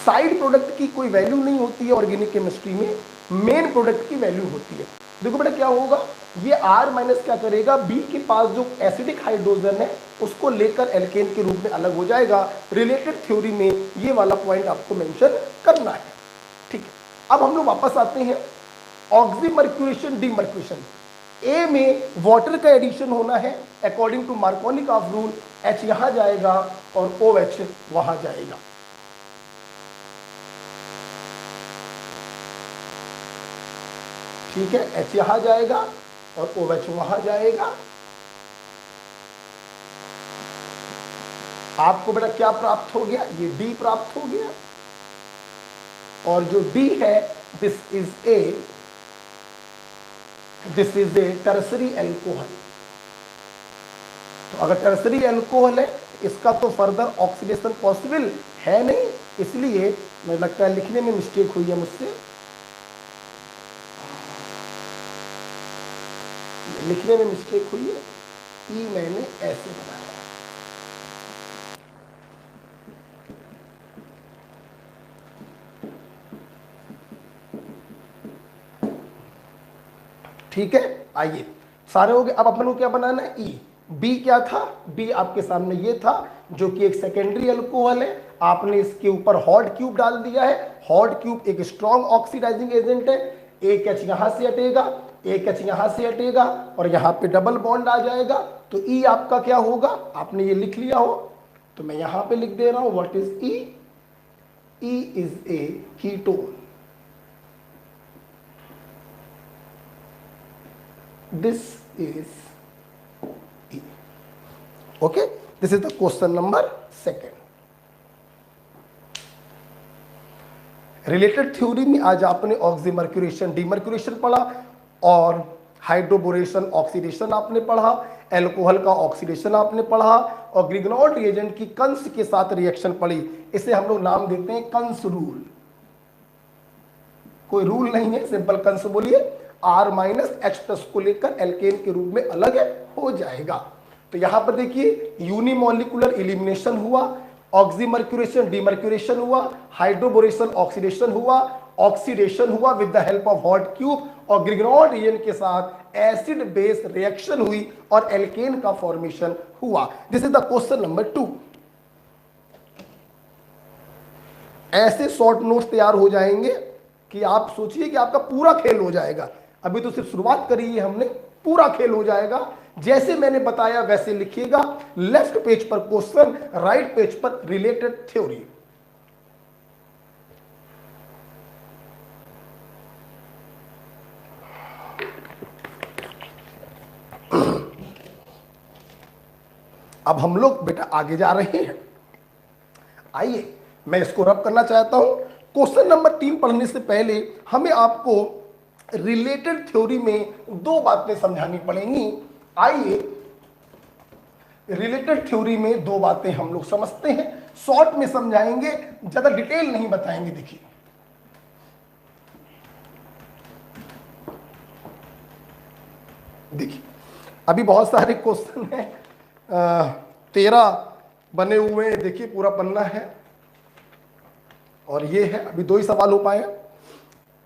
Speaker 1: साइड प्रोडक्ट की कोई वैल्यू नहीं होती है ऑर्गेनिक केमिस्ट्री में, मेन प्रोडक्ट की वैल्यू होती है। देखो बेटा क्या होगा, ये R- क्या करेगा, B के पास जो एसिडिक हाइड्रोजन है उसको लेकर एल्केन के रूप में अलग हो जाएगा। रिलेटेड थ्योरी में ये वाला पॉइंट आपको मेंशन करना है, ठीक है। अब हम लोग वापस आते हैं, ऑक्सीमर्क्यूरेशन डीमर्क्यूरेशन। ए में वाटर का एडिशन होना है according to Markovnikov rule, H यहां जाएगा और OH वहां जाएगा। ठीक है, H यहां जाएगा और OH वहां जाएगा। आपको बेटा क्या प्राप्त हो गया, ये D प्राप्त हो गया और जो D है this is A tertiary alcohol. तो अगर टर्सरी एल्कोहल है इसका तो फर्दर ऑक्सीडेशन पॉसिबल है नहीं, इसलिए मुझे लगता है लिखने में मिस्टेक हुई है मुझसे, लिखने में मिस्टेक हुई है, ई मैंने ऐसे बनाया। ठीक है, आइए सारे हो गए। अब अपन को क्या बनाना है, ई। बी क्या था, बी आपके सामने ये था जो कि एक सेकेंडरी अल्कोहल है। आपने इसके ऊपर हॉट क्यूब डाल दिया है। हॉट क्यूब एक स्ट्रॉन्ग ऑक्सीडाइजिंग एजेंट है। एक एच यहां से हटेगा, एक एच यहां से हटेगा और यहां पे डबल बॉन्ड आ जाएगा। तो ई आपका क्या होगा, आपने ये लिख लिया हो तो मैं यहां पे लिख दे रहा हूं what is E. E is a ketone. This is E. Okay, this is the question number second. Related theory में आज आपने ऑक्सीमर्क्यूरेशन डीमर्क्यूरेशन पढ़ा और हाइड्रोबोरेशन ऑक्सीडेशन आपने पढ़ा, एल्कोहल का ऑक्सीडेशन आपने पढ़ा और ग्रिग्नॉल्ड रिएजेंट की कंस के साथ रिएक्शन पढ़ी। इसे हम लोग नाम देते हैं कंस रूल। कोई रूल नहीं है, सिंपल कंस बोलिए, R माइनस एच प्लस को लेकर एल्केन के रूप में अलग हो जाएगा। तो यहां पर देखिए यूनिमोलिकुलर इलिमिनेशन हुआ, ऑक्सीमर्क्यूरेशन डीमर्क्यूरेशन हुआ, हाइड्रोबोरेशन ऑक्सीडेशन हुआ, ऑक्सीडेशन हुआ with the help of hot cube और ग्रिग्नॉल्ड रिएजेंट के साथ एसिड बेस रिएक्शन हुई और एल्केन का फॉर्मेशन हुआ। This is the question number 2। ऐसे शॉर्ट नोट्स तैयार हो जाएंगे कि आप सोचिए कि आपका पूरा खेल हो जाएगा। अभी तो सिर्फ शुरुआत करी है हमने, पूरा खेल हो जाएगा। जैसे मैंने बताया वैसे लिखिएगा। लेफ्ट पेज पर क्वेश्चन, राइट पेज पर रिलेटेड थ्योरी। अब हम लोग बेटा आगे जा रहे हैं। आइए मैं इसको रब करना चाहता हूं। क्वेश्चन नंबर 3 पढ़ने से पहले हमें आपको रिलेटेड थ्योरी में 2 बातें समझानी पड़ेंगी। आइए रिलेटेड थ्योरी में 2 बातें हम लोग समझते हैं, शॉर्ट में समझाएंगे, ज्यादा डिटेल नहीं बताएंगे। देखिए देखिए अभी बहुत सारे क्वेश्चन हैं, 13 बने हुए हैं। देखिए पूरा पन्ना है और ये है, अभी 2 ही सवाल हो पाए।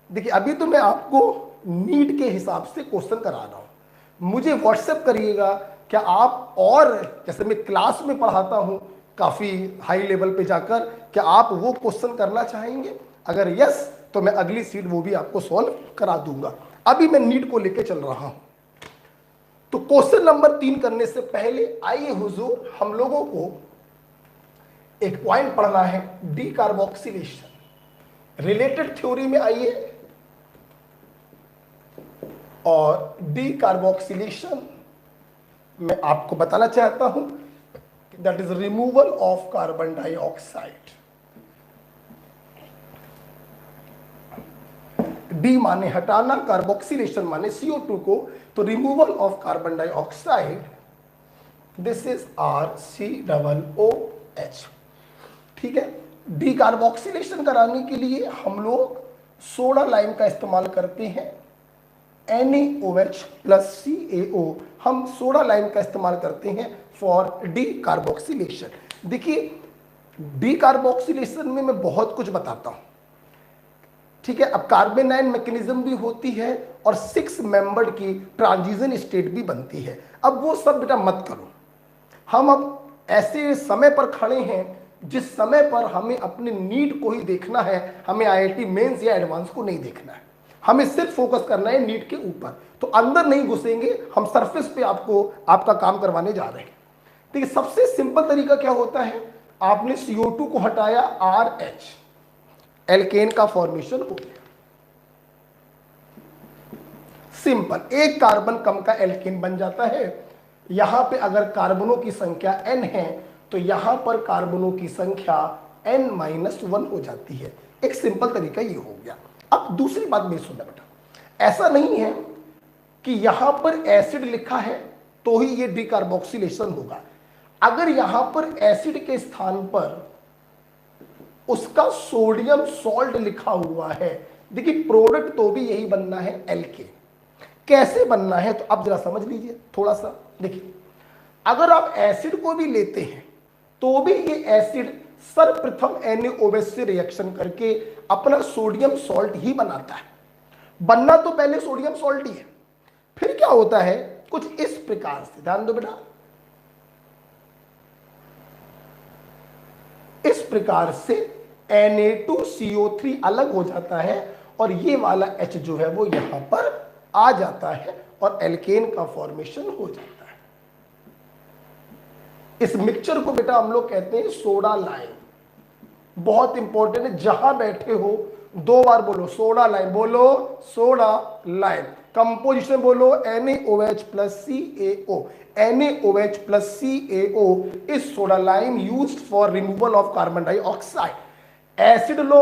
Speaker 1: देखिए अभी तो मैं आपको नीट के हिसाब से क्वेश्चन करा रहा हूं। मुझे व्हाट्सएप करिएगा, क्या आप और जैसे मैं क्लास में पढ़ाता हूं काफी हाई लेवल पे जाकर, क्या आप वो क्वेश्चन करना चाहेंगे? अगर यस तो मैं अगली सीट वो भी आपको सॉल्व करा दूंगा। अभी मैं नीट को लेके चल रहा हूं। तो क्वेश्चन नंबर 3 करने से पहले आइए हुजूर हम लोगों को एक पॉइंट पढ़ना है, डी कार्बोक्सिलेशन। रिलेटेड थ्योरी में आइए और डी कार्बोक्सिलेशन मैं आपको बताना चाहता हूं that is removal of carbon dioxide. D माने हटाना, कार्बोक्सिलेशन माने CO2 को, तो removal of carbon dioxide, this is RCOOH। ठीक है, डी कार्बोक्सिलेशन कराने के लिए हम लोग सोडा लाइम का इस्तेमाल करते हैं, NaOH प्लस CaO। हम सोडा लाइम का इस्तेमाल करते हैं फॉर डी कार्बोक्सिलेशन। देखिए डी कार्बोक्सिलेशन में मैं बहुत कुछ बताता हूं, ठीक है। अब कार्बेनाइन मैकेनिज्म भी होती है और 6 मेंबर्ड की ट्रांजिशन स्टेट भी बनती है। अब वो सब बेटा मत करो, हम अब ऐसे समय पर खड़े हैं जिस समय पर हमें अपने नीट को ही देखना है, हमें IIT मेंस या एडवांस को नहीं देखना है, हमें सिर्फ फोकस करना है नीट के ऊपर। तो अंदर नहीं घुसेंगे, हम सरफेस पे आपको आपका काम करवाने जा रहे हैं। ठीक है, सबसे सिंपल तरीका क्या होता है, आपने CO2 को हटाया, RH, एल्केन का फॉर्मेशन हो गया। सिंपल, एक कार्बन कम का एल्केन बन जाता है। यहां पे अगर कार्बनों की संख्या n है तो यहां पर कार्बनों की संख्या n-1 हो जाती है। एक सिंपल तरीका ये हो गया। अब दूसरी बात मेरी सुनना बेटा, ऐसा नहीं है कि यहां पर एसिड लिखा है तो ही ये डीकार्बोक्सिलेशन होगा। अगर यहां पर एसिड के स्थान पर उसका सोडियम सॉल्ट लिखा हुआ है, देखिए प्रोडक्ट तो भी यही बनना है, एल्केन। कैसे बनना है तो अब जरा समझ लीजिए थोड़ा सा। देखिए अगर आप एसिड को भी लेते हैं तो भी ये एसिड सर्वप्रथम NaOH से रिएक्शन करके अपना सोडियम सॉल्ट ही बनाता है। बनना तो पहले सोडियम सॉल्ट ही है। फिर क्या होता है कुछ इस प्रकार से, ध्यान दो बेटा, इस प्रकार से Na2CO3 अलग हो जाता है और ये वाला H जो है वो यहां पर आ जाता है और एल्केन का फॉर्मेशन हो जाता है। इस मिक्सचर को बेटा हम लोग कहते हैं सोडा लाइम। बहुत इंपॉर्टेंट है, जहां बैठे हो 2 बार बोलो सोडा लाइम, बोलो सोडा लाइम। कंपोजिशन बोलो NaOH plus CaO। NaOH plus CaO is soda lime used for removal of carbon dioxide. Acid लो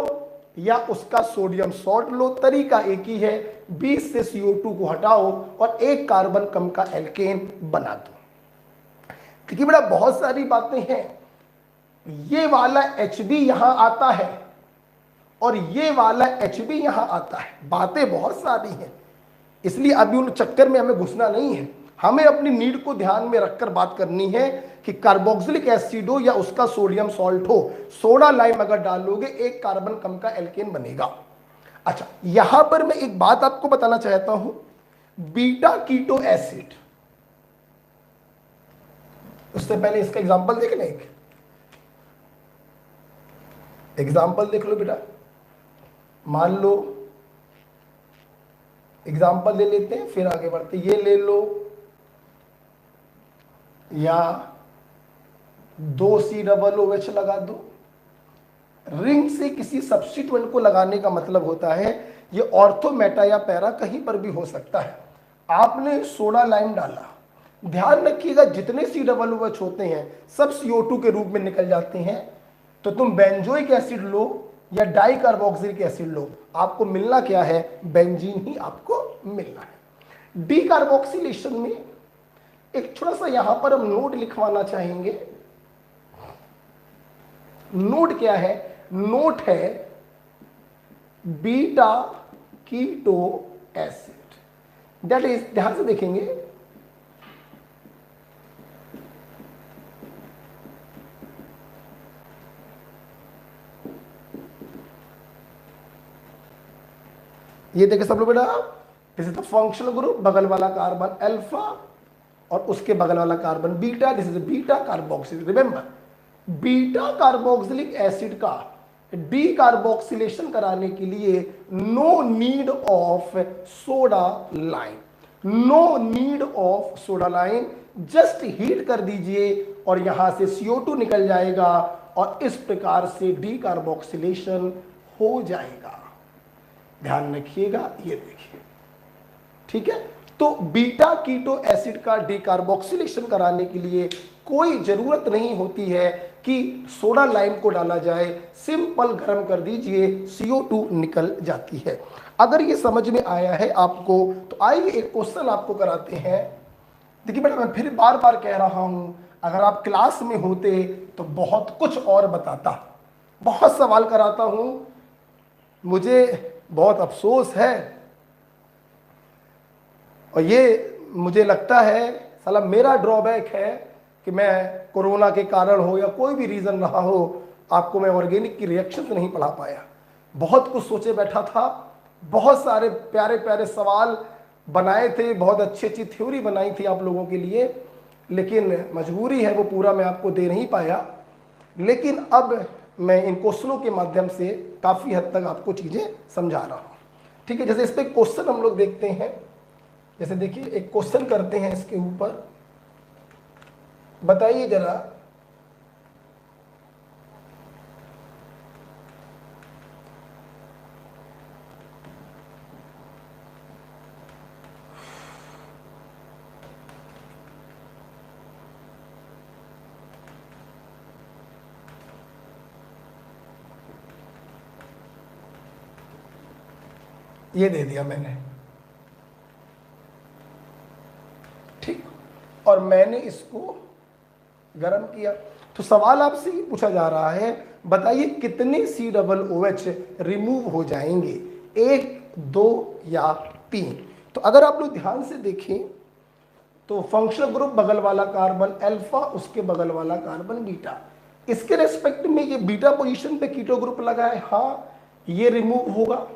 Speaker 1: या उसका सोडियम सॉल्ट लो, तरीका एक ही है, 20 से CO2 को हटाओ और एक कार्बन कम का एल्केन बना दो। देखिए बेटा बहुत सारी बातें हैं, ये वाला HB यहां आता है और ये वाला HB यहां आता है, बातें बहुत सारी हैं, इसलिए अभी उन चक्कर में हमें घुसना नहीं है। हमें अपनी नीड को ध्यान में रखकर बात करनी है कि कार्बोक्सिलिक एसिड हो या उसका सोडियम सॉल्ट हो, सोडा लाइम अगर डालोगे एक कार्बन कम का एल्केन बनेगा। अच्छा, यहां पर मैं एक बात आपको बताना चाहता हूं, बीटा कीटो एसिड, उससे पहले इसका एग्जांपल देख लें, एक एग्जांपल देख लो बेटा। मान लो एग्जांपल ले लेते हैं फिर आगे बढ़ते, ये ले लो या 2COOH लगा दो। रिंग से किसी सब्स्टिट्यूएंट को लगाने का मतलब होता है ये ऑर्थो मेटा या पैरा कहीं पर भी हो सकता है। आपने सोडा लाइम डाला, ध्यान रखिएगा जितने COOH होते हैं सब CO2 के रूप में निकल जाते हैं, तो तुम बेंजोइक एसिड लो या डाई कार्बोक्सिलिक एसिड लो, आपको मिलना क्या है, बेंजीन ही आपको मिलना है। डी कार्बोक्सिलेशन में एक छोटा सा यहां पर हम नोट लिखवाना चाहेंगे। नोट क्या है, नोट है beta keto acid, that is, ध्यान से देखेंगे, ये देखे सब लोग बेटा, this is the functional group, बगल वाला कार्बन अल्फा और उसके बगल वाला carbon beta, this is beta carboxylic. Remember, beta carboxylic acid का डी कार्बोक्सिलेशन कराने के लिए no need of soda lime, no need of soda lime, just heat कर दीजिए और यहां से CO2 निकल जाएगा और इस प्रकार से डी कार्बोक्सिलेशन हो जाएगा। ध्यान रखिएगा, ये देखिए, ठीक है। तो बीटा कीटो एसिड का डीकार्बोक्सिलेशन कराने के लिए कोई जरूरत नहीं होती है कि सोडा लाइम को डाला जाए, सिंपल गर्म कर दीजिए, CO2 निकल जाती है। अगर ये समझ में आया है आपको तो आइए एक क्वेश्चन आपको कराते हैं। देखिए बेटा मैं फिर बार बार कह रहा हूं, अगर आप क्लास में होते तो बहुत कुछ और बताता, बहुत सवाल कराता हूं, मुझे बहुत अफसोस है और ये मुझे लगता है साला मेरा ड्रॉबैक है कि मैं कोरोना के कारण हो या कोई भी रीज़न रहा हो, आपको मैं ऑर्गेनिक की रिएक्शन नहीं पढ़ा पाया। बहुत कुछ सोचे बैठा था, बहुत सारे प्यारे प्यारे सवाल बनाए थे, बहुत अच्छी अच्छी थ्योरी बनाई थी आप लोगों के लिए, लेकिन मजबूरी है वो पूरा मैं आपको दे नहीं पाया। लेकिन अब मैं इन क्वेश्चनों के माध्यम से काफ़ी हद तक आपको चीज़ें समझा रहा हूँ, ठीक है। जैसे इस पर क्वेश्चन हम लोग देखते हैं, जैसे देखिए एक क्वेश्चन करते हैं इसके ऊपर, बताइए जरा, ये दे दिया मैंने, ठीक, और मैंने इसको गर्म किया। तो सवाल आपसे ये पूछा जा रहा है, बताइए कितने COOH रिमूव हो जाएंगे, 1, 2 या 3। तो अगर आप लोग ध्यान से देखें तो फंक्शनल ग्रुप बगल वाला कार्बन अल्फा, उसके बगल वाला कार्बन बीटा, इसके रेस्पेक्ट में ये बीटा पोजीशन पे कीटो ग्रुप लगा है, हाँ ये रिमूव होगा।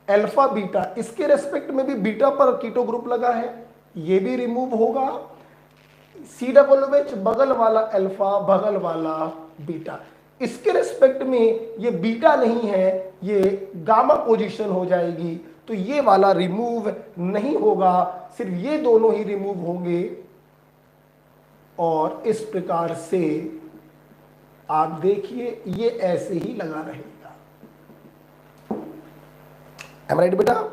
Speaker 1: अल्फा बीटा, इसके रेस्पेक्ट में भी बीटा पर कीटो ग्रुप लगा है, ये भी रिमूव होगा, COOH बगल वाला अल्फा बगल वाला बीटा, इसके रिस्पेक्ट में ये बीटा नहीं है, ये गामा पोजीशन हो जाएगी, तो ये वाला रिमूव नहीं होगा, सिर्फ ये दोनों ही रिमूव होंगे। और इस प्रकार से आप देखिए ये ऐसे ही लगा रहेगा। एम राइट बेटा?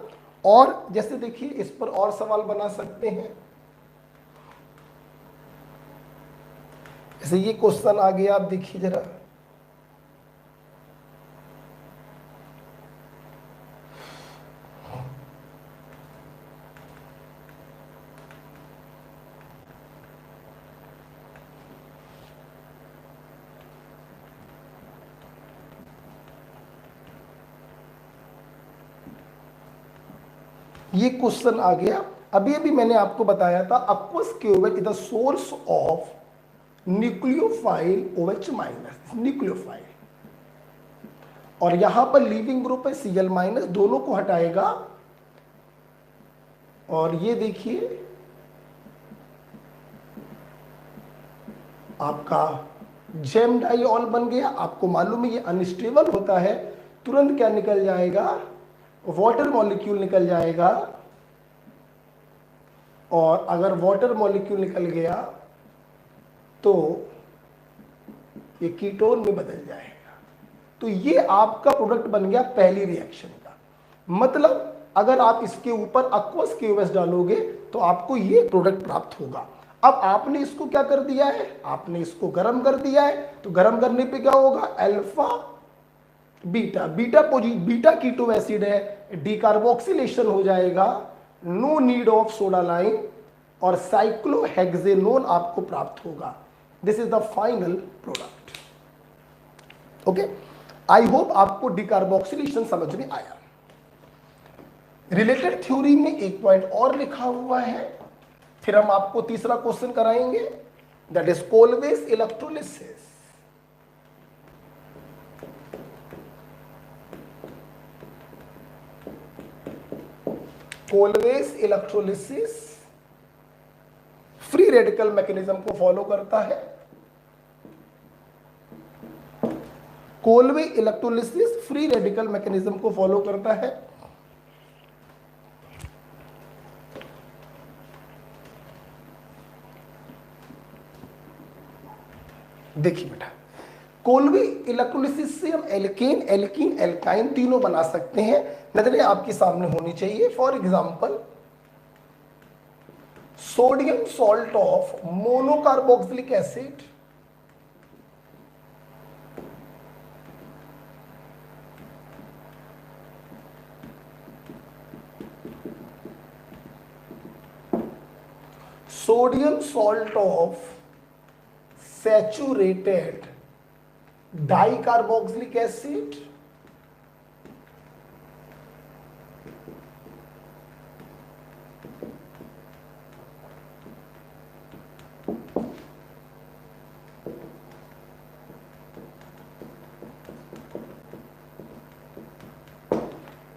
Speaker 1: और जैसे देखिए इस पर और सवाल बना सकते हैं, जैसे ये क्वेश्चन आ गया, आप देखिए जरा, ये क्वेश्चन आ गया। अभी अभी मैंने आपको बताया था aqueous KOH is the source of nucleophile OH minus, nucleophile, और यहां पर लीविंग ग्रुप है Cl माइनस, दोनों को हटाएगा, और ये देखिए आपका जेम डाइऑल बन गया। आपको मालूम है ये अनस्टेबल होता है, तुरंत क्या निकल जाएगा, वाटर मॉलिक्यूल निकल जाएगा, और अगर वाटर मॉलिक्यूल निकल गया तो ये कीटोन में बदल जाएगा। तो ये आपका प्रोडक्ट बन गया पहली रिएक्शन का। मतलब अगर आप इसके ऊपर aqueous KOH डालोगे तो आपको ये प्रोडक्ट प्राप्त होगा। अब आपने इसको क्या कर दिया है, आपने इसको गर्म कर दिया है, तो गर्म करने पे क्या होगा, alpha beta, beta keto acid है, डिकार्बोक्सिलेशन हो जाएगा, no need of soda lime, और साइक्लोहेक्सेनोन आपको प्राप्त होगा। This is the final product. Okay, I hope आपको डिकार्बोक्सिलेशन समझ में आया। रिलेटेड थ्योरी में एक पॉइंट और लिखा हुआ है, फिर हम आपको तीसरा क्वेश्चन कराएंगे, that is Kolbe's electrolysis. Kolbe's electrolysis free radical mechanism को फॉलो करता है। Colway electrolysis free radical mechanism को फॉलो करता है। देखिए बेटा, कोलवे इलेक्ट्रोलिसिस से हम एल्केन, एल्कीन, एल्काइन तीनों बना सकते हैं। नजरें आपके सामने होनी चाहिए। For example, sodium salt of monocarboxylic acid, sodium salt of saturated dicarboxylic acid,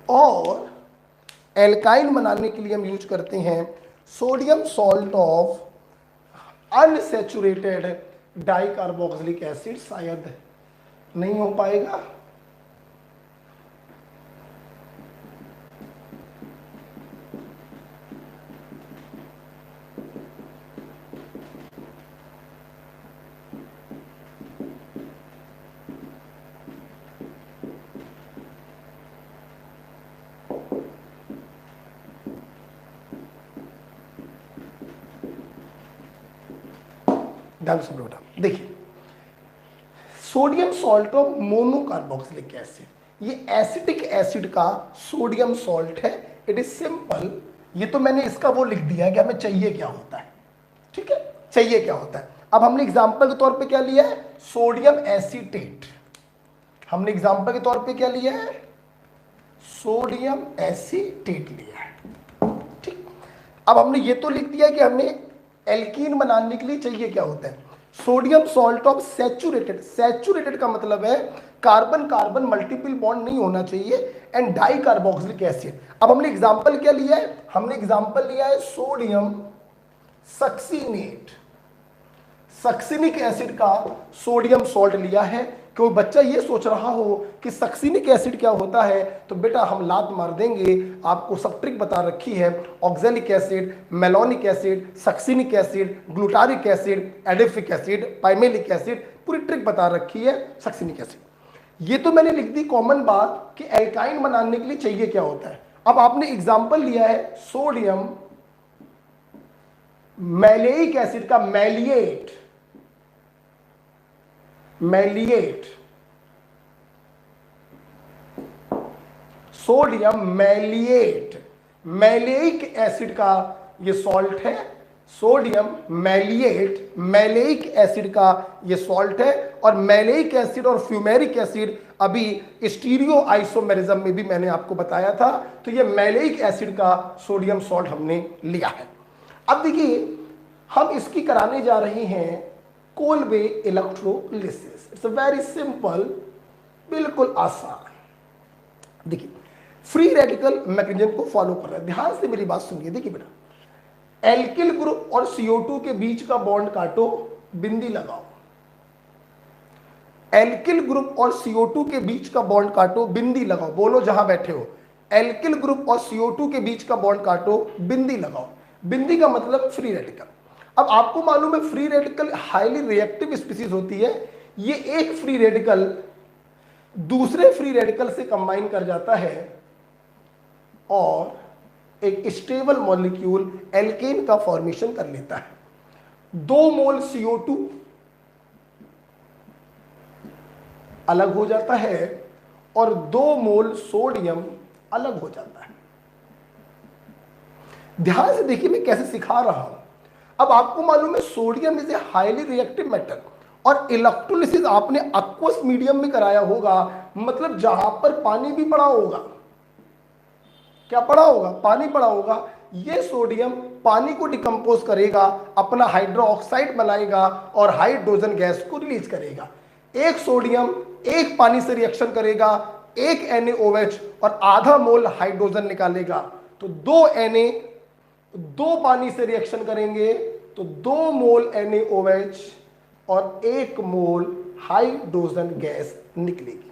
Speaker 1: और एल्काइन बनाने के लिए हम यूज करते हैं sodium salt of unsaturated dicarboxylic acid. शायद नहीं हो पाएगा। ध्यान से बेटा, देखिए sodium salt of monocarboxylic acid, ये एसिटिक एसिड का सोडियम सॉल्ट है। It is simple. ये तो मैंने इसका वो लिख दिया है कि हमें चाहिए क्या होता है, ठीक है, चाहिए क्या होता है। अब हमने एग्जांपल के तौर पे क्या लिया है, सोडियम एसीटेट। हमने एग्जांपल के तौर पे क्या लिया है, सोडियम एसीटेट लिया है, ठीक। अब हमने ये तो लिख दिया कि हमें एल्कीन बनाने के लिए चाहिए क्या होता है, sodium salt of saturated. Saturated का मतलब है कार्बन कार्बन मल्टीपल बॉन्ड नहीं होना चाहिए, एंड डाई कार्बोक्सिलिक एसिड। अब हमने एग्जांपल क्या लिया है, हमने एग्जांपल लिया है सोडियम सक्सीनेट, सक्सिनिक एसिड का सोडियम सॉल्ट लिया है। कोई बच्चा ये सोच रहा हो कि सक्सिनिक एसिड क्या होता है, तो बेटा हम लात मार देंगे, आपको सब ट्रिक बता रखी है। Oxalic acid, malonic acid, succinic acid, glutaric acid, adipic acid, pimelic acid, पूरी ट्रिक बता रखी है सक्सिनिक एसिड। ये तो मैंने लिख दी कॉमन बात कि एल्काइन बनाने के लिए चाहिए क्या होता है। अब आपने एग्जाम्पल लिया है सोडियम मैलेइक एसिड का मैलिएट, मैलिएट, सोडियम मैलिएट, मैलेइक एसिड का ये सॉल्ट है। सोडियम मैलिएट मैलेइक एसिड का ये सॉल्ट है। और मैलेइक एसिड और फ्यूमेरिक एसिड अभी स्टीरियो आइसोमेरिज्म में भी मैंने आपको बताया था। तो ये मैलेइक एसिड का सोडियम सॉल्ट हमने लिया है। अब देखिए हम इसकी कराने जा रहे हैं Kolbe electrolysis. It's very simple, बिल्कुल आसान। देखिए फ्री रेडिकल मैकेनिज्म को फॉलो कर रहा है, ध्यान से मेरी बात सुनिए। देखिए बेटा, एल्किल ग्रुप और CO2 के बीच का बॉन्ड काटो, बिंदी लगाओ। एल्किल ग्रुप और CO2 के बीच का बॉन्ड काटो, बिंदी लगाओ। बोलो जहां बैठे हो, एल्किल ग्रुप और CO2 के बीच का बॉन्ड काटो, बिंदी लगाओ। बिंदी का मतलब फ्री रेडिकल। अब आपको मालूम है free radical highly reactive species होती है। ये एक फ्री रेडिकल दूसरे फ्री रेडिकल से कंबाइन कर जाता है और एक स्टेबल मॉलिक्यूल एल्केन का फॉर्मेशन कर लेता है। 2 मोल CO2 अलग हो जाता है और 2 मोल सोडियम अलग हो जाता है। ध्यान से देखिए मैं कैसे सिखा रहा हूं। अब आपको मालूम है sodium is a highly reactive metal और इलेक्ट्रोलिसिस आपने एक्वस मीडियम में कराया होगा, मतलब जहां पर पानी भी पड़ा होगा। क्या पड़ा होगा? पानी पड़ा होगा। ये सोडियम पानी को डिकम्पोज करेगा, अपना हाइड्रोक्साइड बनाएगा और हाइड्रोजन गैस को रिलीज करेगा। एक सोडियम एक पानी से रिएक्शन करेगा, एक NaOH और आधा मोल हाइड्रोजन निकालेगा। तो 2 Na 2 पानी से रिएक्शन करेंगे तो 2 मोल NaOH और 1 मोल हाइड्रोजन गैस निकलेगी।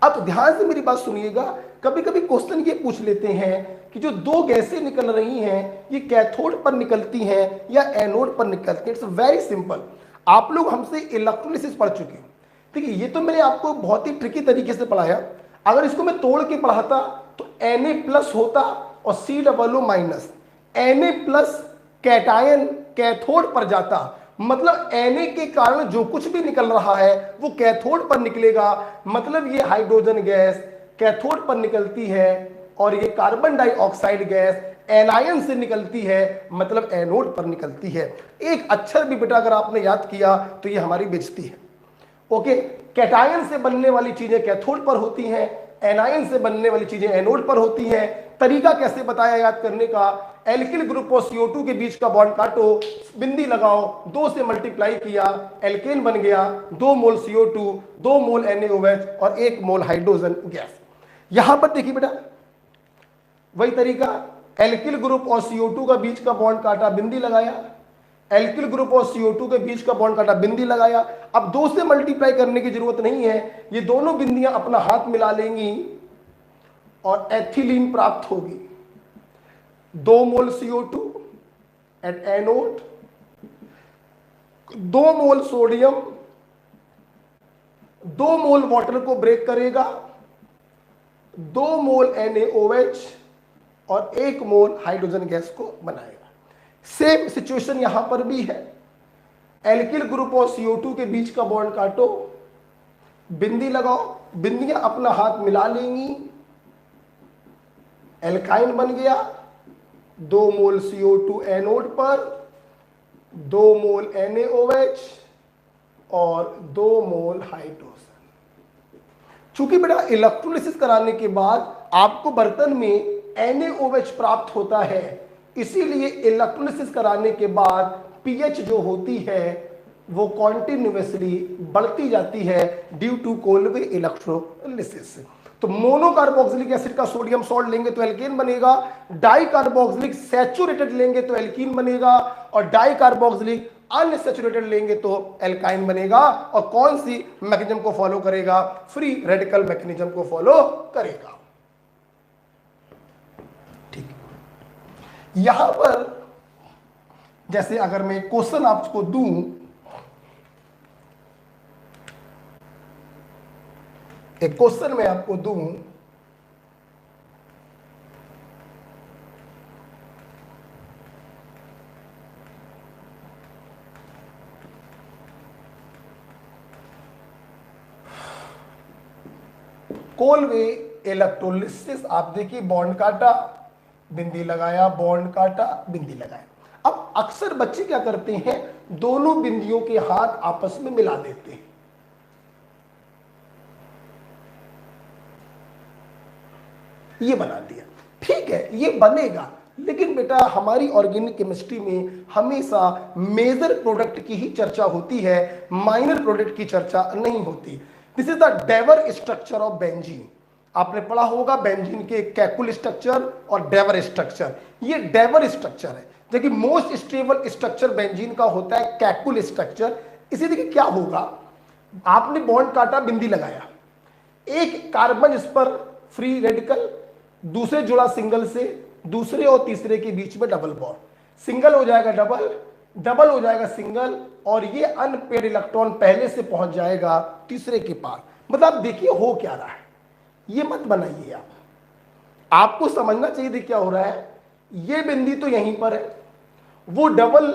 Speaker 1: अब ध्यान से मेरी बात सुनिएगा, कभी कभी क्वेश्चन ये पूछ लेते हैं कि जो 2 गैसें निकल रही हैं ये कैथोड पर निकलती हैं या एनोड पर निकलती हैं। It's very simple. आप लोग हमसे इलेक्ट्रोलिसिस पढ़ चुके हैं, ठीक है। ये तो मैंने आपको बहुत ही ट्रिकी तरीके से पढ़ाया। अगर इसको मैं तोड़ के पढ़ाता तो Na+ होता और COO-। Na+ कैटायन कैथोड पर जाता, मतलब Na के कारण जो कुछ भी निकल रहा है वो कैथोड पर निकलेगा। मतलब ये हाइड्रोजन गैस कैथोड पर निकलती है और ये कार्बन डाइऑक्साइड गैस एनायन से निकलती है, मतलब एनोड पर निकलती है। एक अक्षर भी बेटा अगर आपने याद किया तो ये हमारी बेइज्जती है। ओके, कैटायन से बनने वाली चीजें कैथोड पर होती हैं, एनायन से बनने वाली चीजें एनोड पर होती हैं। तरीका कैसे बताया याद करने का? एल्किल ग्रुप और CO2 के बीच का बॉन्ड काटो, बिंदी लगाओ, 2 से मल्टीप्लाई किया, एल्केन बन गया। 2 मोल CO2, 2 मोल NaOH और 1 मोल हाइड्रोजन गैस। यहां पर देखिए बेटा वही तरीका, एल्किल ग्रुप और CO2 का बीच का बॉन्ड काटा, बिंदी लगाया। एल्किल ग्रुप और CO2 के बीच का बॉन्ड काटा, बिंदी लगाया। अब 2 से मल्टीप्लाई करने की जरूरत नहीं है, ये दोनों बिंदियां अपना हाथ मिला लेंगी और एथिलीन प्राप्त होगी। 2 मोल CO2 at anode, 2 mole sodium 2 mole water को ब्रेक करेगा, 2 मोल NaOH और 1 मोल हाइड्रोजन गैस को बनाएगा। सेम सिचुएशन यहां पर भी है। एल्किल ग्रुप और CO2 के बीच का बॉन्ड काटो, बिंदी लगाओ, बिंदियां अपना हाथ मिला लेंगी, एल्काइन बन गया। 2 मोल CO2 एनोड पर, 2 मोल NaOH और 2 मोल हाइड्रोजन। चूंकि बेटा इलेक्ट्रोलिसिस कराने के बाद आपको बर्तन में NaOH प्राप्त होता है, इसीलिए इलेक्ट्रोलिसिस कराने के बाद pH जो होती है वो कॉन्टिन्यूसली बढ़ती जाती है ड्यू टू कोलबे इलेक्ट्रोलिसिस। तो मोनो कार्बोक्सिलिक एसिड का सोडियम सॉल्ट लेंगे तो एल्केन बनेगा, डाई कार्बोक्सिलिक सैचुरेटेड लेंगे तो एल्कीन बनेगा, और डाई कार्बोक्सिलिक अनसैचुरेटेड लेंगे तो एल्काइन बनेगा। और कौन सी मैकेनिज्म को फॉलो करेगा? फ्री रेडिकल मैकेनिज्म को फॉलो करेगा। ठीक, यहां पर जैसे अगर मैं क्वेश्चन आपको दूं, एक क्वेश्चन मैं आपको दूं, कोलवे इलेक्ट्रोलिसिस, आप देखिए बॉन्ड काटा बिंदी लगाया, बॉन्ड काटा बिंदी लगाया। अब अक्सर बच्चे क्या करते हैं, दोनों बिंदियों के हाथ आपस में मिला देते हैं। ये बना दिया, ठीक है, ये बनेगा, लेकिन बेटा हमारी ऑर्गेनिक केमिस्ट्री में हमेशा मेजर प्रोडक्ट की ही चर्चा होती है, माइनर प्रोडक्ट की चर्चा नहीं होती। This is the Dewar structure of benzene. आपने पढ़ा होगा बेंजीन के कैकुल स्ट्रक्चर और डेवर स्ट्रक्चर। ये डेवर स्ट्रक्चर है, जो कि मोस्ट स्टेबल स्ट्रक्चर बेंजीन का होता है कैकुल स्ट्रक्चर। इसी देखिए क्या होगा, आपने बॉन्ड काटा, बिंदी लगाया, एक कार्बन इस पर फ्री रेडिकल, दूसरे जुड़ा सिंगल से, दूसरे और तीसरे के बीच में डबल बॉन्ड, सिंगल हो जाएगा डबल, डबल हो जाएगा सिंगल, और ये अनपेड इलेक्ट्रॉन पहले से पहुंच जाएगा तीसरे के पास। मतलब देखिए हो क्या रहा है, ये मत बनाइए आप, आपको समझना चाहिए देखिए क्या हो रहा है। ये बिंदी तो यहीं पर है, वो डबल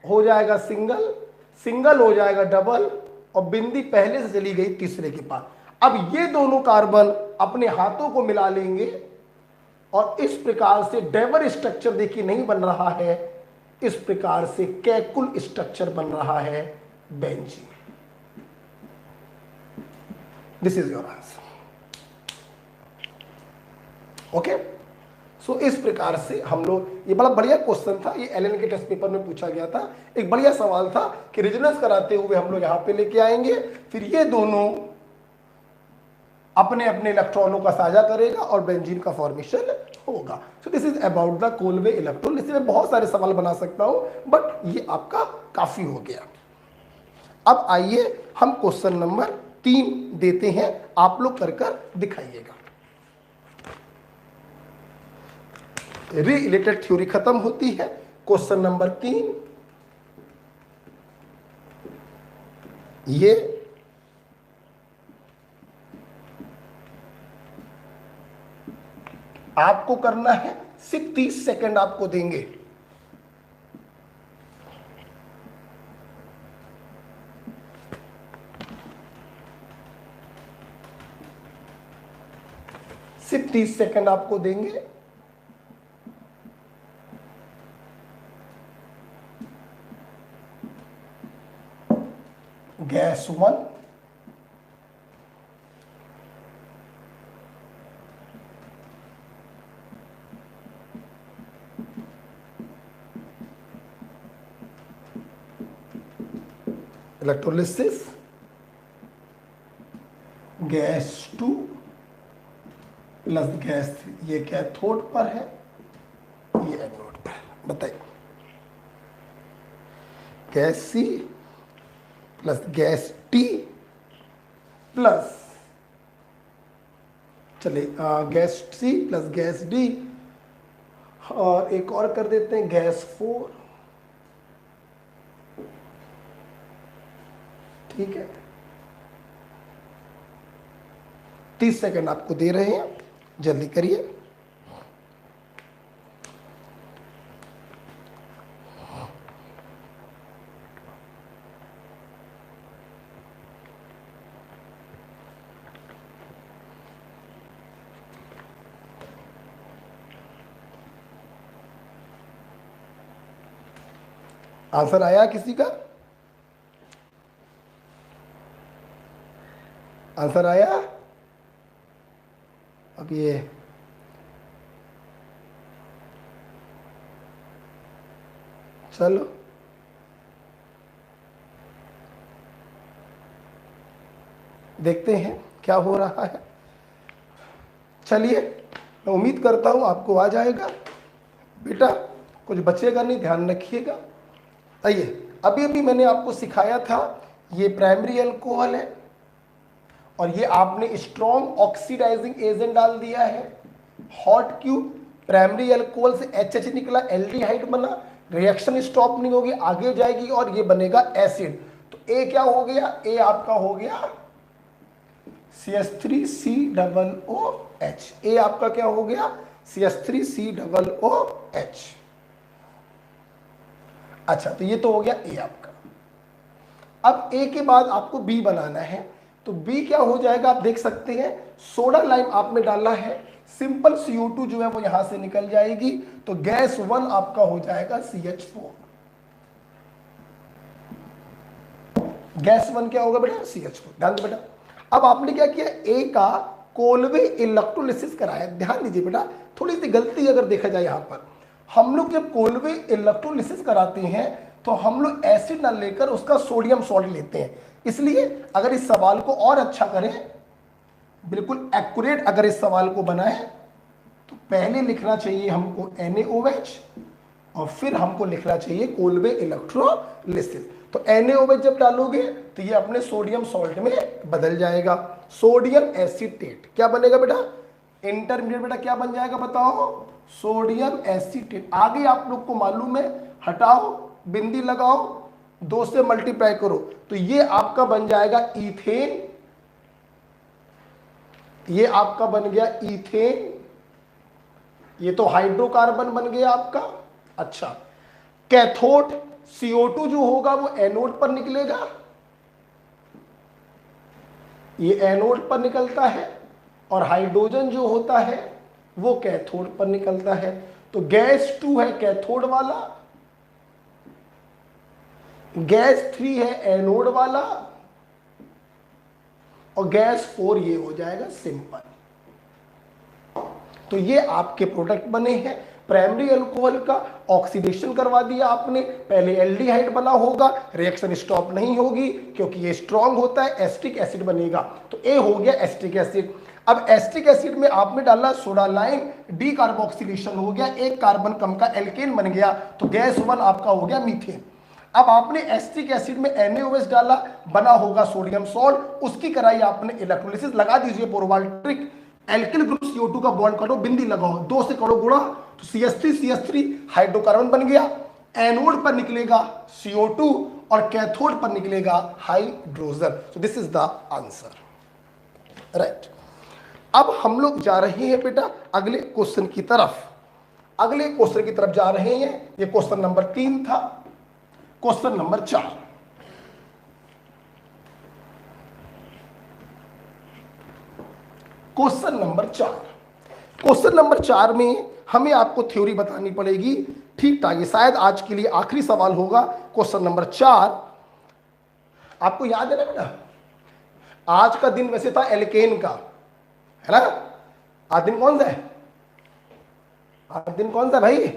Speaker 1: हो जाएगा सिंगल, सिंगल हो जाएगा डबल, और बिंदी पहले से चली गई तीसरे के पास। अब ये दोनों कार्बन अपने हाथों को मिला लेंगे, और इस प्रकार से डेवर स्ट्रक्चर देखिए नहीं बन रहा है, इस प्रकार से कैकुल स्ट्रक्चर बन रहा है benzene. This is your answer. Okay, so इस प्रकार से हम लोग, ये बड़ा बढ़िया क्वेश्चन था, ये एलएन के टेस्ट पेपर में पूछा गया था, एक बढ़िया सवाल था कि रेजोनेंस कराते हुए हम लोग यहां पे लेके आएंगे, फिर ये दोनों अपने अपने इलेक्ट्रॉनों का साझा करेगा और बेंजीन का फॉर्मेशन होगा। सो this is about the Colway electron. इसमें बहुत सारे सवाल बना सकता हूं, बट ये आपका काफी हो गया। अब आइए हम क्वेश्चन नंबर 3 देते हैं, आप लोग कर दिखाइएगा। रिलेटेड थ्योरी खत्म होती है। क्वेश्चन नंबर 3, ये आपको करना है, सिर्फ 30 सेकंड आपको देंगे। सिर्फ 30 सेकंड आपको देंगे। Gas 1, electrolysis, gas 2 plus gas 3, ये कैथोड पर है, ये एनोड पर। बताइए, gas C plus gas T plus, चलिए gas C plus gas D, और एक और कर देते हैं गैस 4। ठीक है, 30 सेकंड आपको दे रहे हैं, जल्दी करिए। आंसर आया किसी का? आंसर आया? अब ये चलो, देखते हैं क्या हो रहा है। चलिए, मैं उम्मीद करता हूँ आपको आ जाएगा बेटा, कुछ बचेगा नहीं, ध्यान रखिएगा। आइए, अभी अभी मैंने आपको सिखाया था, ये प्राइमरी अल्कोहल है और ये आपने स्ट्रॉन्ग ऑक्सीडाइजिंग एजेंट डाल दिया है। हॉट क्यूब, प्राइमरी अल्कोहल से HH निकला, एल्डिहाइड बना, रिएक्शन स्टॉप नहीं होगी, आगे जाएगी और ये बनेगा एसिड। तो ए क्या हो गया, ए आपका हो गया CH3COOH। ए आपका क्या हो गया, CH3COOH। अच्छा, तो ये तो हो गया ए आपका। अब ए के बाद आपको बी बनाना है, तो बी क्या हो जाएगा आप देख सकते हैं, सोडा लाइम आपने डाला है, सिंपल CO2 जो है वो यहां से निकल जाएगी, तो गैस 1 आपका हो जाएगा CH4। गैस 1 क्या होगा बेटा, CH4। ध्यान दो बेटा, अब आपने क्या किया, ए का कोलवे इलेक्ट्रोलिसिस कराया। ध्यान दीजिए बेटा, थोड़ी सी गलती अगर देखा जाए यहां पर, हम लोग जब कोलवे इलेक्ट्रोलिसिस कराते हैं तो हम लोग एसिड ना लेकर उसका सोडियम सॉल्ट लेते हैं। इसलिए अगर इस सवाल को और अच्छा करें, बिल्कुल एक्यूरेट अगर इस सवाल को बनाएं, तो पहले लिखना चाहिए हमको NaOH और फिर हमको लिखना चाहिए कोलवे इलेक्ट्रोलिसिस। तो NaOH जब डालोगे तो ये अपने सोडियम सॉल्ट में बदल जाएगा, सोडियम एसीटेट। क्या बनेगा बेटा, इंटरमीडिएट बेटा क्या बन जाएगा बताओ, सोडियम एसीटेट। आगे आप लोग को मालूम है, हटाओ, बिंदी लगाओ, 2 से मल्टीप्लाई करो, तो ये आपका बन जाएगा इथेन। ये आपका बन गया इथेन, ये तो हाइड्रोकार्बन बन गया आपका। अच्छा, कैथोड CO2 जो होगा वो एनोड पर निकलेगा, ये एनोड पर निकलता है, और हाइड्रोजन जो होता है वो कैथोड पर निकलता है। तो गैस 2 है कैथोड वाला, गैस 3 है एनोड वाला, और गैस 4 ये हो जाएगा सिंपल। तो ये आपके प्रोडक्ट बने हैं। प्राइमरी अल्कोहल का ऑक्सीडेशन करवा दिया आपने, पहले एल्डिहाइड बना होगा, रिएक्शन स्टॉप नहीं होगी क्योंकि ये स्ट्रॉन्ग होता है, एस्टिक एसिड बनेगा। तो ए हो गया एस्टिक एसिड। अब एस्टिक एसिड में आपने डाला सोडा लाइम, डी कार्बोक्सिलेशन हो गया, एक कार्बन कम का एल्केन बन गया, तो गैस 1 आपका हो गया मीथेन। अब आपने एस्टिक एसिड में NaOH डाला, बना होगा सोडियम सॉल्ट, उसकी कराई आपने इलेक्ट्रोलिसिस। लगा दीजिए बोरवाल ट्रिक, एल्किल ग्रुप CO2 का बॉन्ड काटो, बिंदी लगाओ, 2 से करो गुणा, तो CH3 हाइड्रोकार्बन बन गया। एनोड पर निकलेगा CO2 और कैथोड पर निकलेगा hydrogen. So this is the answer, right. अब हम लोग जा रहे हैं बेटा अगले क्वेश्चन की तरफ, अगले क्वेश्चन की तरफ जा रहे हैं। ये क्वेश्चन नंबर 3 था। क्वेश्चन नंबर 4, क्वेश्चन नंबर 4 में हमें आपको थ्योरी बतानी पड़ेगी, ठीक ठाक। ये शायद आज के लिए आखिरी सवाल होगा। क्वेश्चन नंबर 4 आपको याद है ना बेटा, आज का दिन वैसे था एल्केन का, है ना। आज दिन कौन सा है, आज दिन कौन सा भाई,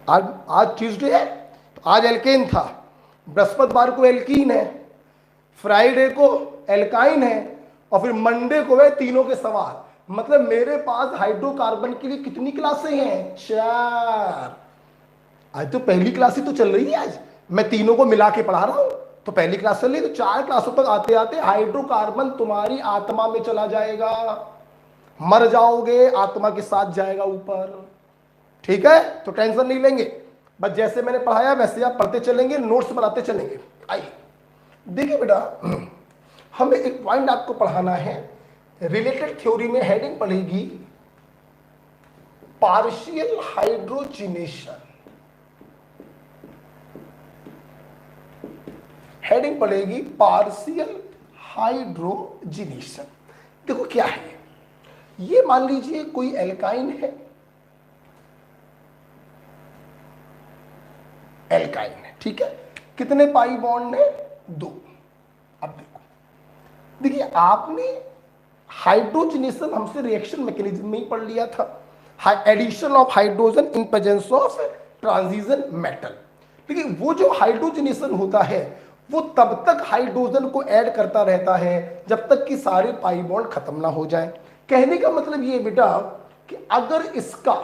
Speaker 1: आज ट्यूसडे है, तो आज एल्केन था। बृहस्पतिवार को एल्कीन है, फ्राइडे को एल्काइन है, और फिर मंडे को है तीनों के सवाल। मतलब मेरे पास हाइड्रोकार्बन के लिए कितनी क्लासें हैं, 4। आज तो पहली क्लास ही तो चल रही है, आज मैं तीनों को मिला के पढ़ा रहा हूं, तो पहली क्लास चल रही, तो 4 क्लासों तक आते आते हाइड्रोकार्बन तुम्हारी आत्मा में चला जाएगा, मर जाओगे, आत्मा के साथ जाएगा ऊपर। ठीक है, तो टेंशन नहीं लेंगे, बस जैसे मैंने पढ़ाया वैसे आप पढ़ते चलेंगे, नोट्स बनाते चलेंगे। आइए देखिए बेटा, हमें एक पॉइंट आपको पढ़ाना है, रिलेटेड थ्योरी में हेडिंग पढ़ेगी पार्शियल हाइड्रोजिनेशन। हेडिंग पढ़ेगी पार्शियल हाइड्रोजिनेशन। देखो क्या है, ये मान लीजिए कोई एल्काइन है, एल्काइन है, ठीक है, कितने पाई बॉन्ड है, 2। अब देखिए आपने हाइड्रोजनेशन हमसे रिएक्शन मैकेनिज्म में ही पढ़ लिया था, addition of hydrogen in presence of transition metal. देखिए वो जो हाइड्रोजनेशन होता है वो तब तक हाइड्रोजन को ऐड करता रहता है जब तक कि सारे पाई बॉन्ड खत्म ना हो जाए। कहने का मतलब ये बेटा कि अगर इसका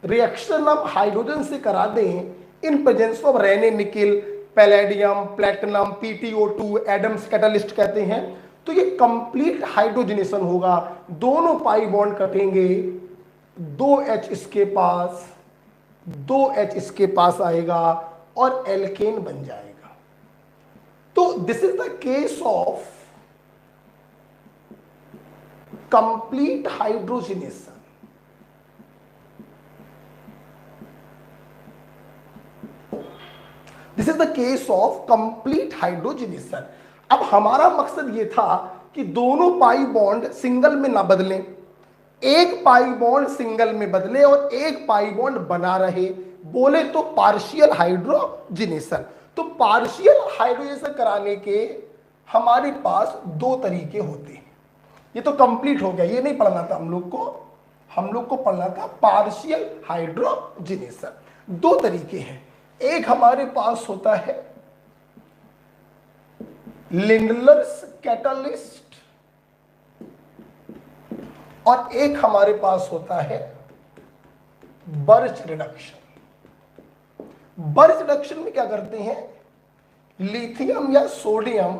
Speaker 1: रिएक्शन हम हाइड्रोजन से करा दें in presence of Raney nickel, palladium, platinum, PTO2, Adams catalyst कहते हैं, तो ये कंप्लीट हाइड्रोजनेशन होगा। दोनों पाई बॉन्ड कटेंगे, 2H इसके पास, 2H इसके पास आएगा और एल्केन बन जाएगा। तो this is the case of complete hydrogenation. This is the case of complete hydrogenation. अब हमारा मकसद ये था कि दोनों पाई बॉन्ड सिंगल में ना बदलें, एक पाई बॉन्ड सिंगल में बदले और एक पाई बॉन्ड बना रहे, बोले तो पार्शियल हाइड्रोजनेशन। तो पार्शियल हाइड्रोजनेशन कराने के हमारे पास दो तरीके होते हैं। ये तो कंप्लीट हो गया, ये नहीं पढ़ना था हम लोग को पढ़ना था पार्शियल हाइड्रोजनेशन। दो तरीके हैं, एक हमारे पास होता है लिंडलर्स कैटालिस्ट और एक हमारे पास होता है बर्च रिडक्शन। बर्च रिडक्शन में क्या करते हैं, लिथियम या sodium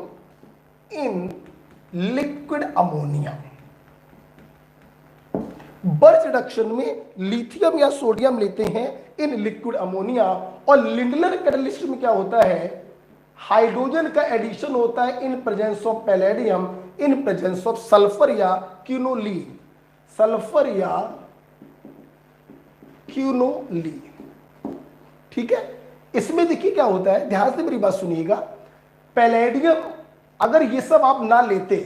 Speaker 1: in liquid ammonia. Birch reduction में लिथियम या सोडियम लेते हैं इन लिक्विड अमोनिया। और लिंडलर कैटालिस्ट में क्या होता है, हाइड्रोजन का एडिशन होता है इन presence of palladium, in presence of sulphur या क्यूनोलीन, सल्फर या क्यूनोलीन। ठीक है, इसमें देखिए क्या होता है, ध्यान से मेरी बात सुनिएगा। पैलेडियम अगर ये सब आप ना लेते,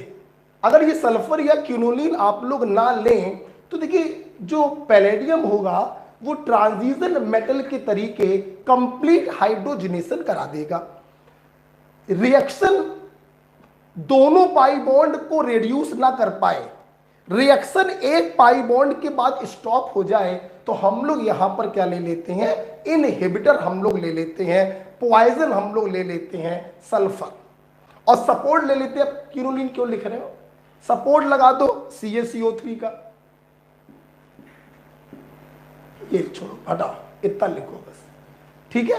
Speaker 1: अगर ये सल्फर या क्यूनोलीन आप लोग ना लें, तो देखिए जो पैलेडियम होगा वो ट्रांजिशन मेटल के तरीके कंप्लीट हाइड्रोजनेशन करा देगा। रिएक्शन दोनों पाई बॉन्ड को रिड्यूस ना कर पाए, रिएक्शन एक पाई बॉन्ड के बाद स्टॉप हो जाए, तो हम लोग यहां पर क्या ले लेते हैं, इनहिबिटर हम लोग ले लेते हैं, पॉइजन हम लोग ले लेते हैं सल्फर, और सपोर्ट ले लेते हैं। क्यूनोलीन क्यों लिख रहे हो, सपोर्ट लगा दो CaCO3 का, ये छोड़ो हटाओ, इतना लिखो बस। ठीक है,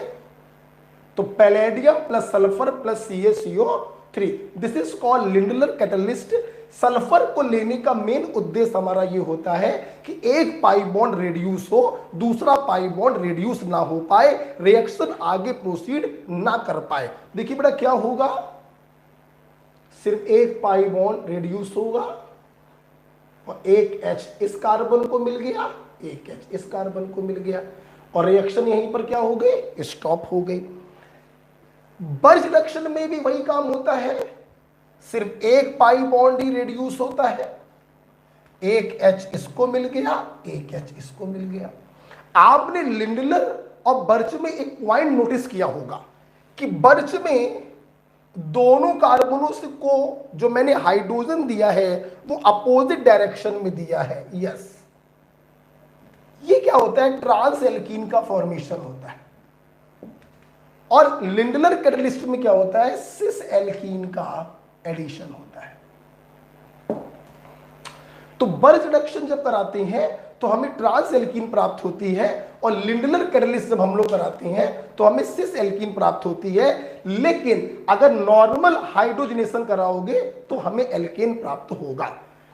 Speaker 1: तो palladium plus sulphur plus CaCO3, this is called Lindlar catalyst. Sulphur को लेने का मेन उद्देश्य हमारा ये होता है कि एक पाई बॉन्ड रिड्यूस हो, दूसरा पाई बॉन्ड रिड्यूस ना हो पाए, रिएक्शन आगे प्रोसीड ना कर पाए। देखिए बेटा क्या होगा, सिर्फ एक पाई बॉन्ड रिड्यूस होगा और एक H इस कार्बन को मिल गया, एक H इस कार्बन को मिल गया, और रिएक्शन यहीं पर क्या हो गई, स्टॉप हो गई। बर्च रिडक्शन में भी वही काम होता है, सिर्फ एक पाई बॉन्ड ही रिड्यूस होता है, एक H इसको मिल गया, एक H इसको मिल गया। आपने लिंडलर और बर्च में एक पॉइंट नोटिस किया होगा कि बर्च में दोनों कार्बनों से को जो मैंने हाइड्रोजन दिया है वो अपोजिट डायरेक्शन में दिया है। यस, ये क्या होता है, ट्रांस एल्कीन का फॉर्मेशन होता है। और लिंडलर कैटालिस्ट में क्या होता है, सिस एल्कीन का एडिशन होता है। तो बर्च रिडक्शन जब कराते हैं तो हमें ट्रांस एल्कीन प्राप्त होती है, और लिंडलर कैटालिस्ट जब हम लोग कराते हैं तो हमें सिस एल्कीन प्राप्त होती है। लेकिन अगर नॉर्मल हाइड्रोजनेशन कराओगे तो हमें एल्केन प्राप्त होगा।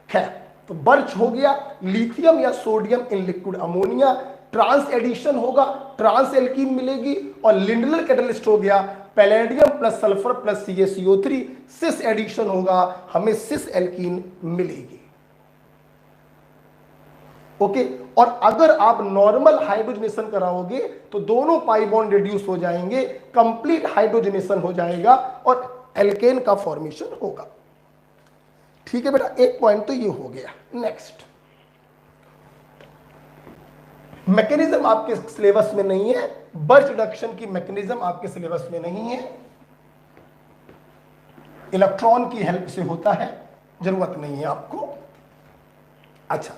Speaker 1: खैर, तो बर्च हो गया, लिथियम या sodium in liquid ammonia, trans addition होगा, ट्रांस एल्कीन मिलेगी। और लिंडलर कैटालिस्ट हो गया, palladium plus sulphur plus CaCO3, cis addition होगा, हमें सिस एल्कीन मिलेगी। ओके, और अगर आप नॉर्मल हाइड्रोजनेशन कराओगे तो दोनों पाई बॉन्ड रिड्यूस हो जाएंगे, कंप्लीट हाइड्रोजनेशन हो जाएगा और एल्केन का फॉर्मेशन होगा। ठीक है बेटा, एक पॉइंट तो ये हो गया। नेक्स्ट, मैकेनिज्म आपके सिलेबस में नहीं है, बर्च रिडक्शन की मैकेनिज्म आपके सिलेबस में नहीं है, इलेक्ट्रॉन की हेल्प से होता है, जरूरत नहीं है आपको। अच्छा,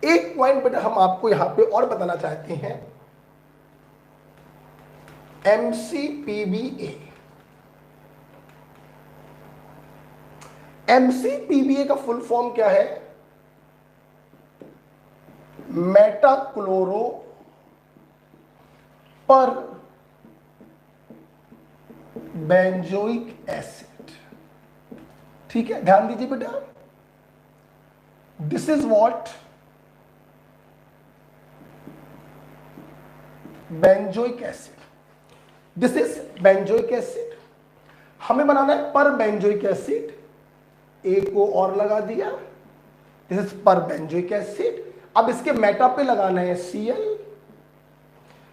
Speaker 1: एक पॉइंट बेटा हम आपको यहां पे और बताना चाहते हैं, MCPBA MCPBA का फुल फॉर्म क्या है? मेटाक्लोरो पर बेंजोइक एसिड। ठीक है, ध्यान दीजिए बेटा, this is what benzoic acid, this is benzoic acid. हमें बनाना है पर बेंजोइक एसिड, एक को और लगा दिया, दिस इज पर बेंजोइक एसिड। अब इसके मेटा पे लगाना है Cl,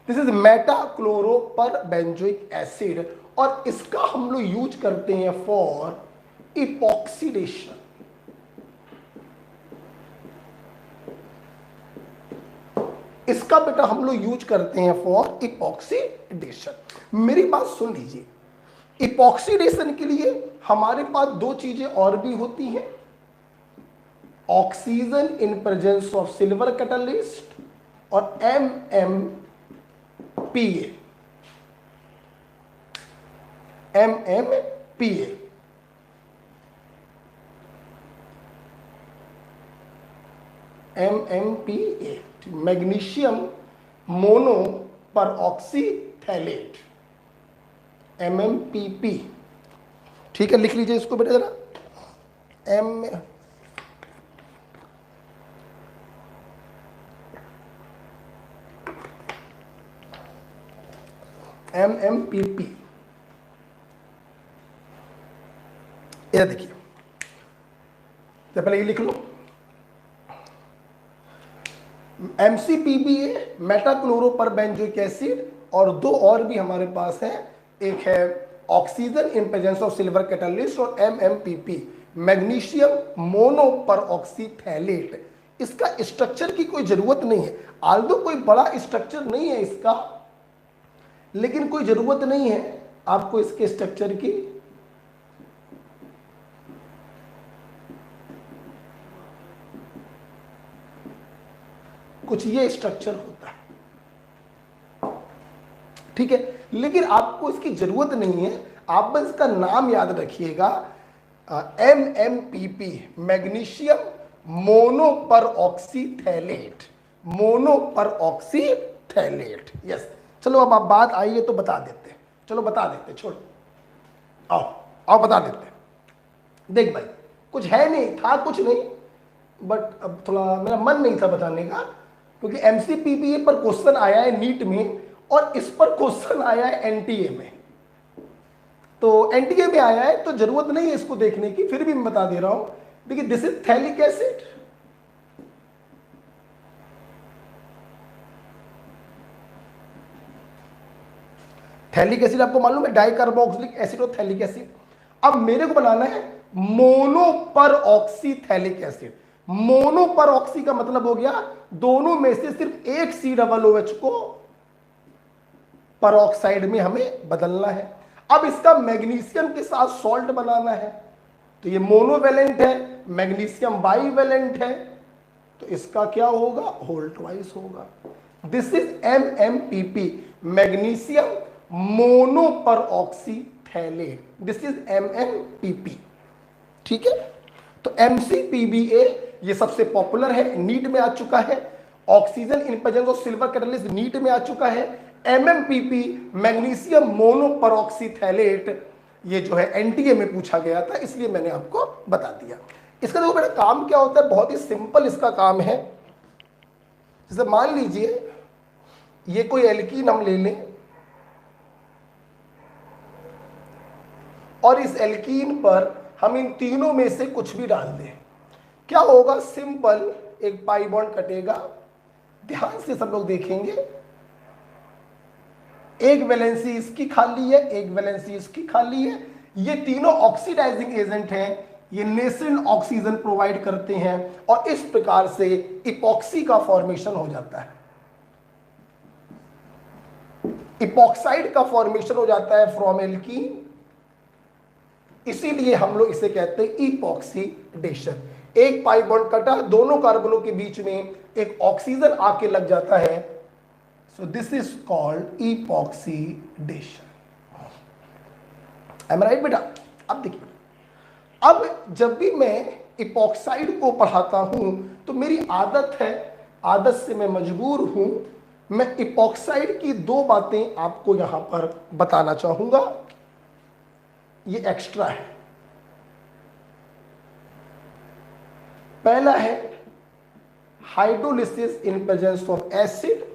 Speaker 1: this is Meta chloro पर बेंजोइक एसिड, और इसका हम लोग यूज करते हैं फॉर इपॉक्सीडेशन। इसका बेटा हम लोग यूज करते हैं फॉर इपॉक्सीडेशन। मेरी बात सुन लीजिए, इपॉक्सीडेशन के लिए हमारे पास दो चीजें और भी होती हैं, oxygen in presence of silver catalyst और MMPA। MMPA मैग्नीशियम मोनो पर ऑक्सीथैलेट, MMPP। ठीक है, लिख लीजिए इसको बेटा जरा, MMPP। ये देखिए, तो पहले ये लिख लो, MCPBA मेटाक्लोरो पर बेंजोइक एसिड, और दो और भी हमारे पास है, एक है oxygen in presence of silver catalyst और MMPP मैग्नीशियम मोनो पर ऑक्सीथैलेट। इसका स्ट्रक्चर की कोई जरूरत नहीं है, आल्दो कोई बड़ा स्ट्रक्चर नहीं है इसका, लेकिन कोई जरूरत नहीं है आपको इसके स्ट्रक्चर की। कुछ ये स्ट्रक्चर होता है, ठीक है, लेकिन आपको इसकी जरूरत नहीं है, आप बस इसका नाम याद रखिएगा, MMPP मैग्नीशियम मोनो पर ऑक्सीथैलेट, मोनो पर ऑक्सीथैलेट। यस, चलो अब आप बात आई है तो बता देते हैं, चलो बता देते, छोड़ो, आओ आओ बता देते हैं। देख भाई, कुछ है नहीं, था कुछ नहीं, बट अब थोड़ा मेरा मन नहीं था बताने का, क्योंकि MCPBA पर क्वेश्चन आया है नीट में, और इस पर क्वेश्चन आया है NTA में, तो NTA में आया है तो जरूरत नहीं है इसको देखने की, फिर भी मैं बता दे रहा हूं। देखिए, this is phthalic acid, phthalic acid आपको मालूम है, डाइकार्बोक्सिलिक एसिड और थैलिक एसिड। अब मेरे को बनाना है मोनो पर ऑक्सीथैलिक एसिड। मोनो पर ऑक्सी का मतलब हो गया दोनों में से सिर्फ एक COOH को परऑक्साइड में हमें बदलना है। अब इसका मैग्नीशियम के साथ सॉल्ट बनाना है, तो ये मोनोवेलेंट है, मैग्नीशियम बाईवेलेंट है, तो इसका क्या होगा, होल ट्वाइस होगा। This is MMPP magnesium mono पर ऑक्सीथैलेट, दिस इज MMPP। ठीक है, तो MCPBA ये सबसे पॉपुलर है, नीट में आ चुका है। Oxygen in presence of silver catalyst NEET में आ चुका है। MMPP मैग्नीशियम मोनो पर ऑक्सीथैलेट ये जो है NTA में पूछा गया था, इसलिए मैंने आपको बता दिया। इसका देखो बेटा काम क्या होता है, बहुत ही सिंपल इसका काम है। जैसे मान लीजिए ये कोई एल्कीन हम ले लें, और इस एल्कीन पर हम इन तीनों में से कुछ भी डाल दें, क्या होगा, सिंपल एक पाई बॉन्ड कटेगा। ध्यान से सब लोग देखेंगे, एक वैलेंसी इसकी खाली है, एक वैलेंसी इसकी खाली है। ये तीनों ऑक्सीडाइजिंग एजेंट हैं, ये नेसेंट ऑक्सीजन प्रोवाइड करते हैं, और इस प्रकार से इपॉक्सी का फॉर्मेशन हो जाता है, इपॉक्साइड का फॉर्मेशन हो जाता है फ्रॉम एल्कीन। इसीलिए हम लोग इसे कहते हैं इपॉक्सीडेशन। एक पाई बॉन्ड कटा, दोनों कार्बनों के बीच में एक ऑक्सीजन आके लग जाता है, so this is called epoxidation. Am right बेटा? अब देखिए, अब जब भी मैं इपॉक्साइड को पढ़ाता हूं तो मेरी आदत है, आदत से मैं मजबूर हूं, मैं इपॉक्साइड की दो बातें आपको यहां पर बताना चाहूंगा। ये एक्स्ट्रा है। पहला है hydrolysis in presence of acid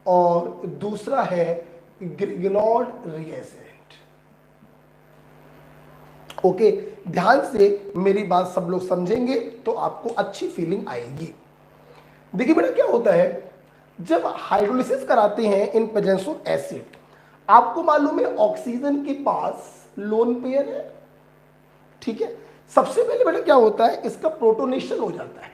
Speaker 1: और दूसरा है ग्रिग्नॉड रिएजेंट। ओके, ध्यान से मेरी बात सब लोग समझेंगे तो आपको अच्छी फीलिंग आएगी। देखिए बेटा क्या होता है, जब हाइड्रोलिसिस कराते हैं इन प्रेजेंस ऑफ एसिड, आपको मालूम है ऑक्सीजन के पास लोन पेयर है, ठीक है। सबसे पहले बेटा क्या होता है, इसका प्रोटोनेशन हो जाता है।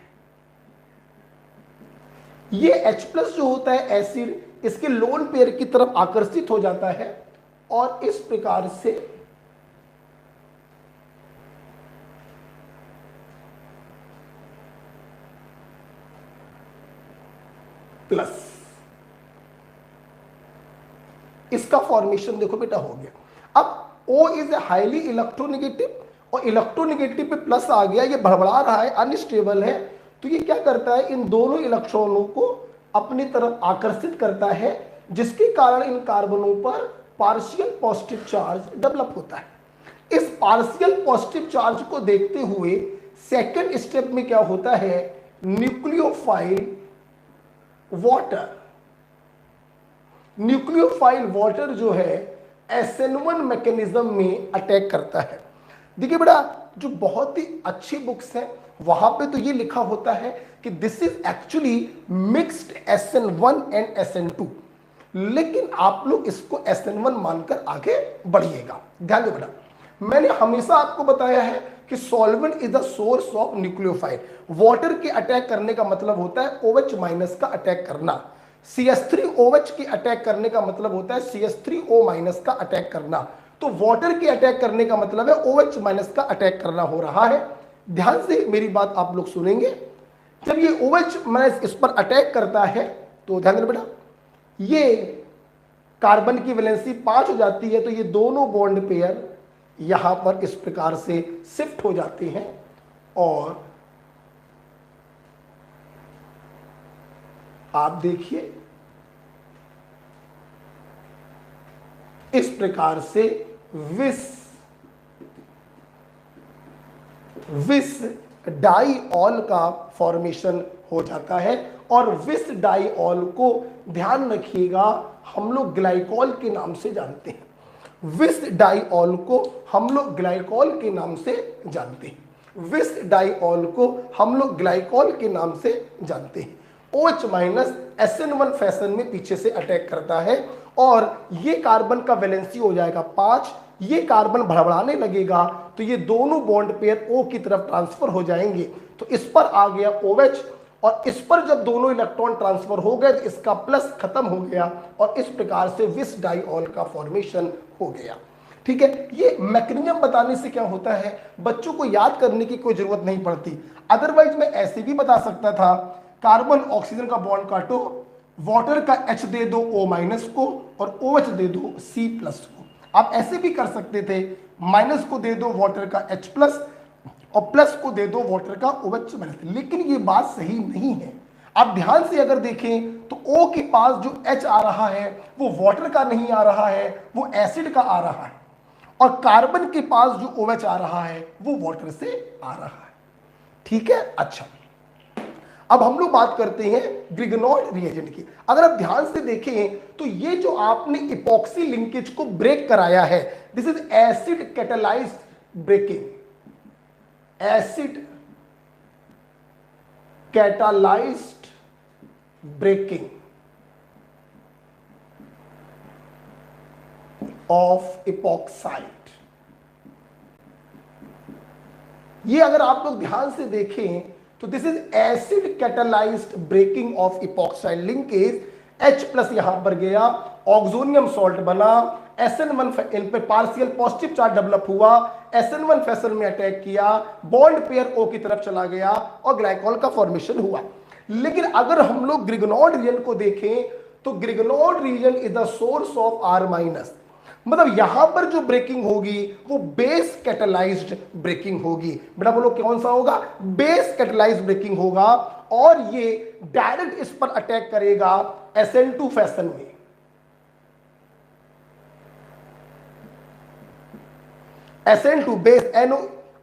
Speaker 1: ये H+ जो होता है एसिड, इसके लोन पेयर की तरफ आकर्षित हो जाता है और इस प्रकार से प्लस, इसका फॉर्मेशन देखो बेटा हो गया। अब O is a highly electronegative और इलेक्ट्रोनेगेटिव पे प्लस आ गया, ये भड़बड़ा रहा है, अनस्टेबल है, तो ये क्या करता है, इन दोनों इलेक्ट्रॉनों को अपनी तरफ आकर्षित करता है, जिसके कारण इन कार्बनों पर पार्शियल पॉजिटिव चार्ज डेवलप होता है। इस पार्शियल पॉजिटिव चार्ज को देखते हुए सेकेंड स्टेप में क्या होता है, न्यूक्लियोफाइल वाटर, न्यूक्लियोफाइल वाटर जो है SN1 मैकेनिज्म में अटैक करता है। देखिए बेटा, जो बहुत ही अच्छी बुक्स हैं वहां पे तो ये लिखा होता है कि this is actually mixed SN1 and SN2, लेकिन आप लोग इसको SN1 मानकर आगे बढ़िएगा। ध्यान दो बेटा, मैंने हमेशा आपको बताया है कि solvent is the source of nucleophile. Water के अटैक करने का मतलब होता है OH- का अटैक करना, CH3OH के अटैक करने का मतलब होता है CH3O- का अटैक करना। तो वाटर के अटैक करने का मतलब है OH- का अटैक करना हो रहा है। ध्यान से मेरी बात आप लोग सुनेंगे। जब ये OH- इस पर अटैक करता है तो ध्यान देना बेटा, ये कार्बन की वैलेंसी 5 हो जाती है, तो ये दोनों बॉन्ड पेयर यहां पर इस प्रकार से शिफ्ट हो जाते हैं और आप देखिए इस प्रकार से विस डाइऑल का फॉर्मेशन हो जाता है। और विस डाइऑल को ध्यान रखिएगा हम लोग ग्लाइकॉल के नाम से जानते हैं, विस डाइऑल को हम लोग ग्लाइकॉल के नाम से जानते हैं, विस डाइऑल को हम लोग ग्लाइकॉल के नाम से जानते हैं। OH- SN1 फैशन में पीछे से अटैक करता है और ये कार्बन का वैलेंसी हो जाएगा 5, ये कार्बन भड़बड़ाने लगेगा तो ये दोनों बॉन्ड पेयर O की तरफ ट्रांसफर हो जाएंगे। तो इस पर आ गया OH और इस पर जब दोनों इलेक्ट्रॉन ट्रांसफर हो गए तो इसका प्लस खत्म हो गया और इस प्रकार से विस डाइऑल का फॉर्मेशन हो गया। ठीक है, ये मैकेनिज्म बताने से क्या होता है, बच्चों को याद करने की कोई जरूरत नहीं पड़ती। अदरवाइज मैं ऐसे भी बता सकता था, कार्बन ऑक्सीजन का बॉन्ड काटो, वाटर का H दे दो O- को और OH दे दो C+ को। आप ऐसे भी कर सकते थे, माइनस को दे दो वाटर का H+ और प्लस को दे दो वाटर का OH-, लेकिन ये बात सही नहीं है। आप ध्यान से अगर देखें तो O के पास जो H आ रहा है वो वाटर का नहीं आ रहा है, वो एसिड का आ रहा है, और कार्बन के पास जो OH आ रहा है वो वाटर से आ रहा है। ठीक है, अच्छा अब हम लोग बात करते हैं ग्रिग्नॉड रिएजेंट की। अगर आप ध्यान से देखें तो ये जो आपने इपॉक्सी लिंकेज को ब्रेक कराया है, this is acid catalysed breaking, acid catalysed breaking of epoxide. ये अगर आप लोग ध्यान से देखें तो this is acid catalysed breaking of epoxide linkage. H+ यहां पर गया, ऑक्सोनियम सॉल्ट बना, SN1 इन पे पार्शियल पॉजिटिव चार्ज डेवलप हुआ, SN1 फैशन में अटैक किया, बॉन्ड पेयर O की तरफ चला गया और ग्लाइकॉल का फॉर्मेशन हुआ। लेकिन अगर हम लोग ग्रिग्नॉड रीजन को देखें तो Grignard reagent is the source of R-, मतलब यहां पर जो ब्रेकिंग होगी वो बेस कैटेलाइज्ड ब्रेकिंग होगी। बेटा बोलो कौन सा होगा? बेस कैटेलाइज्ड ब्रेकिंग होगा। और ये डायरेक्ट इस पर अटैक करेगा SN2 फैशन में। SN2 बेस NO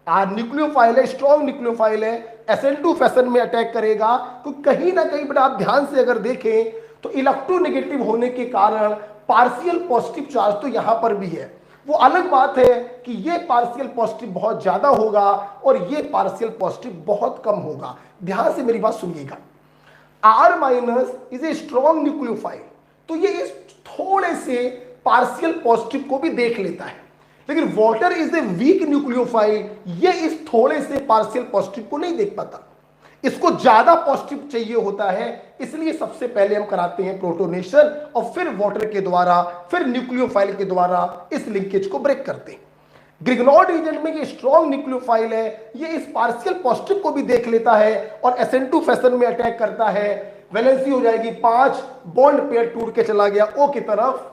Speaker 1: न्यूक्लियोफाइल है, स्ट्रॉन्ग न्यूक्लियोफाइल है, SN2 फैशन में अटैक करेगा। तो कहीं ना कहीं बेटा आप ध्यान से अगर देखें तो इलेक्ट्रोनेगेटिव होने के कारण पार्शियल पॉजिटिव चार्ज तो यहां पर भी है। वो अलग बात है कि ये पार्शियल पॉजिटिव बहुत ज्यादा होगा और ये पार्शियल पॉजिटिव बहुत कम होगा। ध्यान से मेरी बात सुनिएगा। R minus is a strong nucleophile, तो ये इस थोड़े से पार्शियल पॉजिटिव को भी देख लेता है। लेकिन water is a weak nucleophile, ये इस थोड़े से पार्शियल पॉजिटिव को नहीं देख पाता, इसको ज्यादा पॉजिटिव चाहिए होता है। इसलिए सबसे पहले हम कराते हैं प्रोटोनेशन और फिर वाटर के द्वारा, फिर न्यूक्लियोफाइल के द्वारा इस लिंकेज को ब्रेक करते हैं। ग्रिग्नॉर्ड रीजन में ये स्ट्रॉन्ग न्यूक्लियोफाइल है, ये इस पार्शियल पॉजिटिव को भी देख लेता है और SN2 फैशन में अटैक करता है। वैलेंसी हो जाएगी 5, बॉन्ड पेयर टूट के चला गया O की तरफ।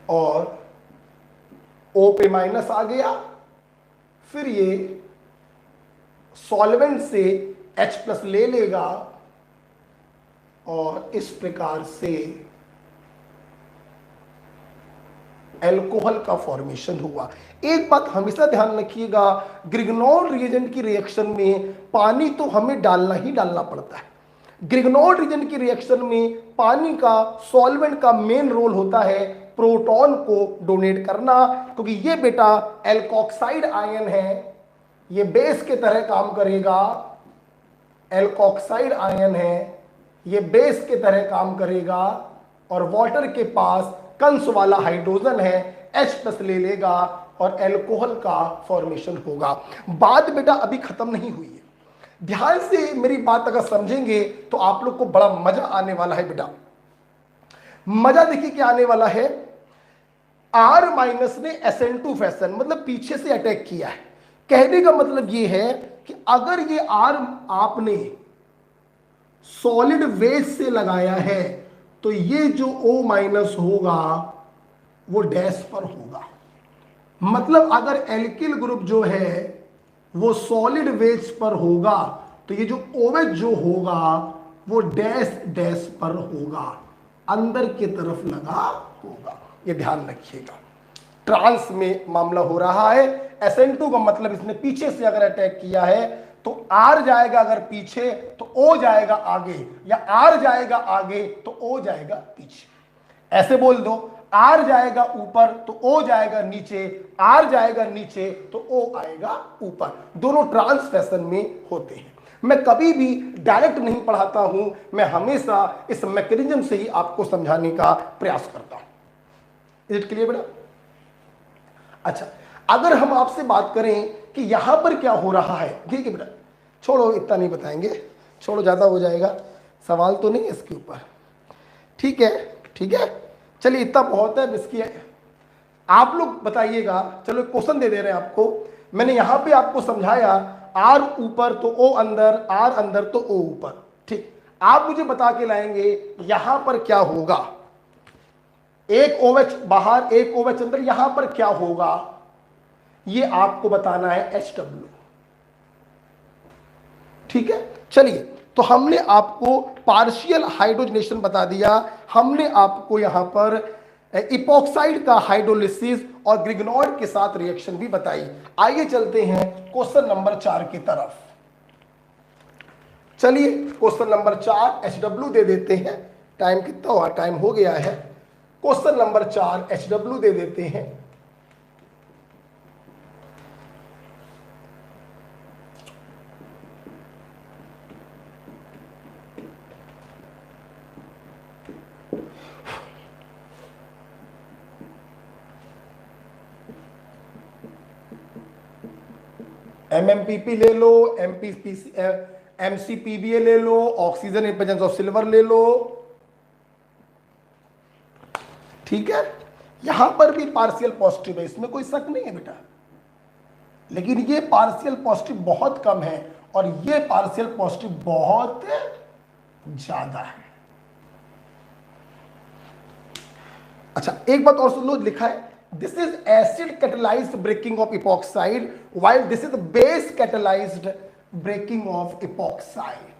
Speaker 1: और O पे माइनस आ गया, फिर ये सॉल्वेंट से H+ ले लेगा और इस प्रकार से अल्कोहल का फॉर्मेशन हुआ। एक बात हमेशा ध्यान रखिएगा, ग्रिग्नॉर्ड रिएजेंट की रिएक्शन में पानी तो हमें डालना ही डालना पड़ता है। ग्रिग्नॉर्ड रिएजेंट की रिएक्शन में पानी का, सॉल्वेंट का मेन रोल होता है प्रोटॉन को डोनेट करना, क्योंकि ये बेटा एल्कोक्साइड आयन है, ये बेस के तरह काम करेगा। एल्कोक्साइड आयन है, ये बेस के तरह काम करेगा और वाटर के पास कंस वाला हाइड्रोजन है, H+ ले लेगा और अल्कोहल का फॉर्मेशन होगा। बात बेटा अभी खत्म नहीं हुई है, ध्यान से मेरी बात अगर समझेंगे तो आप लोग को बड़ा मजा आने वाला है। बेटा मजा देखिए क्या आने वाला है। R माइनस ने SN2 फैशन मतलब पीछे से अटैक किया है। कहने का मतलब ये है कि अगर ये R आपने सॉलिड वेज से लगाया है तो ये जो O माइनस होगा वो डैश पर होगा। मतलब अगर एल्किल ग्रुप जो है वो सॉलिड वेज पर होगा तो ये जो OH जो होगा वो डैश डैश पर होगा, अंदर की तरफ लगा होगा। ये ध्यान रखिएगा, ट्रांस में मामला हो रहा है। SN2 का मतलब इसने पीछे से अगर अटैक किया है तो R जाएगा अगर पीछे तो O जाएगा आगे, या R जाएगा आगे तो O जाएगा पीछे। ऐसे बोल दो, R जाएगा ऊपर तो O जाएगा नीचे, R जाएगा नीचे तो O आएगा ऊपर। दोनों ट्रांस फैशन में होते हैं। मैं कभी भी डायरेक्ट नहीं पढ़ाता हूं, मैं हमेशा इस मैकेनिज्म से ही आपको समझाने का प्रयास करता हूं। इज इट क्लियर बेटा? अच्छा, अगर हम आपसे बात करें कि यहां पर क्या हो रहा है, ठीक है बेटा, छोड़ो इतना नहीं बताएंगे, छोड़ो ज्यादा हो जाएगा, सवाल तो नहीं इसके ऊपर। ठीक है, ठीक है, चलिए इतना बहुत है। इसकी आप लोग बताइएगा, चलो क्वेश्चन दे रहे हैं आपको। मैंने यहां पे आपको समझाया R ऊपर तो O अंदर, R अंदर तो O ऊपर। ठीक, आप मुझे बता के लाएंगे यहां पर क्या होगा। एक OH बाहर, एक OH अंदर, यहां पर क्या होगा ये आपको बताना है HW। ठीक है, चलिए, तो हमने आपको पार्शियल हाइड्रोजनेशन बता दिया, हमने आपको यहां पर इपॉक्साइड का हाइड्रोलिसिस और ग्रिग्नॉर्ड के साथ रिएक्शन भी बताई। आइए चलते हैं क्वेश्चन नंबर 4 की तरफ। चलिए क्वेश्चन नंबर 4 HW दे देते हैं। टाइम कितना हुआ? टाइम हो गया है। क्वेश्चन नंबर 4 HW दे देते हैं। MMPP ले लो, MCPBA ले लो, oxygen in presence of silver ले लो। ठीक है, यहां पर भी पार्शियल पॉजिटिव है, इसमें कोई शक नहीं है बेटा, लेकिन ये पार्शियल पॉजिटिव बहुत कम है और ये पार्शियल पॉजिटिव बहुत ज्यादा है। अच्छा एक बात और सुन लो, लिखा है this is acid catalysed breaking of epoxide while this is base catalysed breaking of epoxide.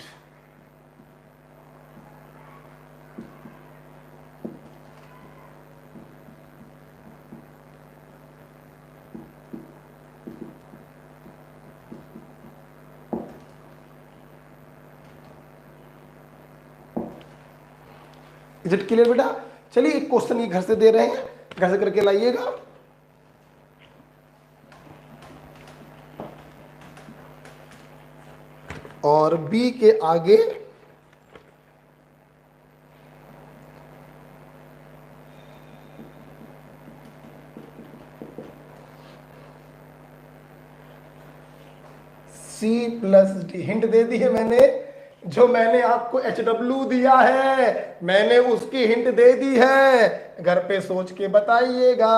Speaker 1: Is it clear बेटा? चलिए एक क्वेश्चन ये घर से दे रहे हैं, घर से करके लाइएगा। और बी के आगे C+D हिंट दे दी है मैंने, जो मैंने आपको HW दिया है मैंने उसकी हिंट दे दी है, घर पे सोच के बताइएगा।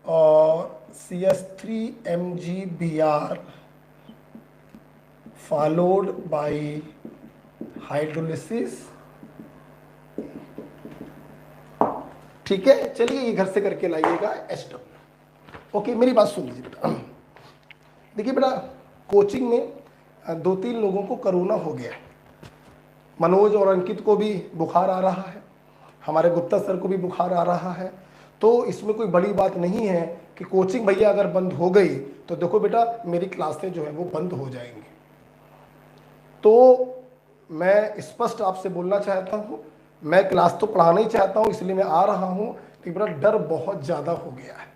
Speaker 1: और CS3MgBr फॉलोड बाय हाइड्रोलिसिस। ठीक है, चलिए ये घर से करके लाइएगा HW। ओके मेरी बात सुन लीजिए बेटा। देखिए बेटा कोचिंग में 2-3 लोगों को कोरोना हो गया है। मनोज और अंकित को भी बुखार आ रहा है, हमारे गुप्ता सर को भी बुखार आ रहा है। तो इसमें कोई बड़ी बात नहीं है कि कोचिंग भैया अगर बंद हो गई तो देखो बेटा मेरी क्लासें जो है वो बंद हो जाएंगी। तो मैं स्पष्ट आपसे बोलना चाहता हूँ, मैं क्लास तो पढ़ाना ही चाहता हूँ इसलिए मैं आ रहा हूँ, कि बेटा डर बहुत ज़्यादा हो गया है,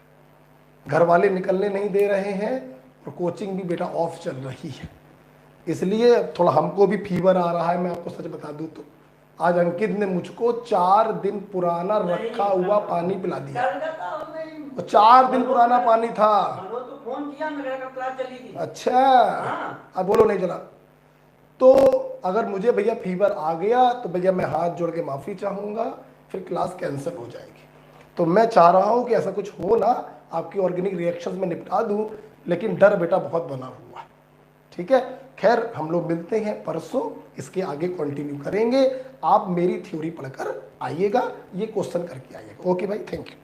Speaker 1: घर वाले निकलने नहीं दे रहे हैं और कोचिंग भी बेटा ऑफ चल रही है, इसलिए थोड़ा हमको भी फीवर आ रहा है। मैं आपको सच बता दूं तो आज अंकित ने मुझको 4 दिन पुराना रखा हुआ पानी पिला दिया, और 4 दिन पुराना पानी था।
Speaker 3: तो फोन किया, मेरे का क्लास चली थी।
Speaker 1: अच्छा
Speaker 3: हाँ।
Speaker 1: अब बोलो नहीं चला। तो अगर मुझे भैया फीवर आ गया तो भैया मैं हाथ जोड़ के माफ़ी चाहूँगा, फिर क्लास कैंसिल हो जाएगी। तो मैं चाह रहा हूँ कि ऐसा कुछ हो ना, आपकी ऑर्गेनिक रिएक्शंस में निपटा दूँ, लेकिन डर बेटा बहुत बना हुआ है। ठीक है, खैर हम लोग मिलते हैं परसों, इसके आगे कंटिन्यू करेंगे। आप मेरी थ्योरी पढ़कर आइएगा, ये क्वेश्चन करके आइएगा। ओके भाई, थैंक यू।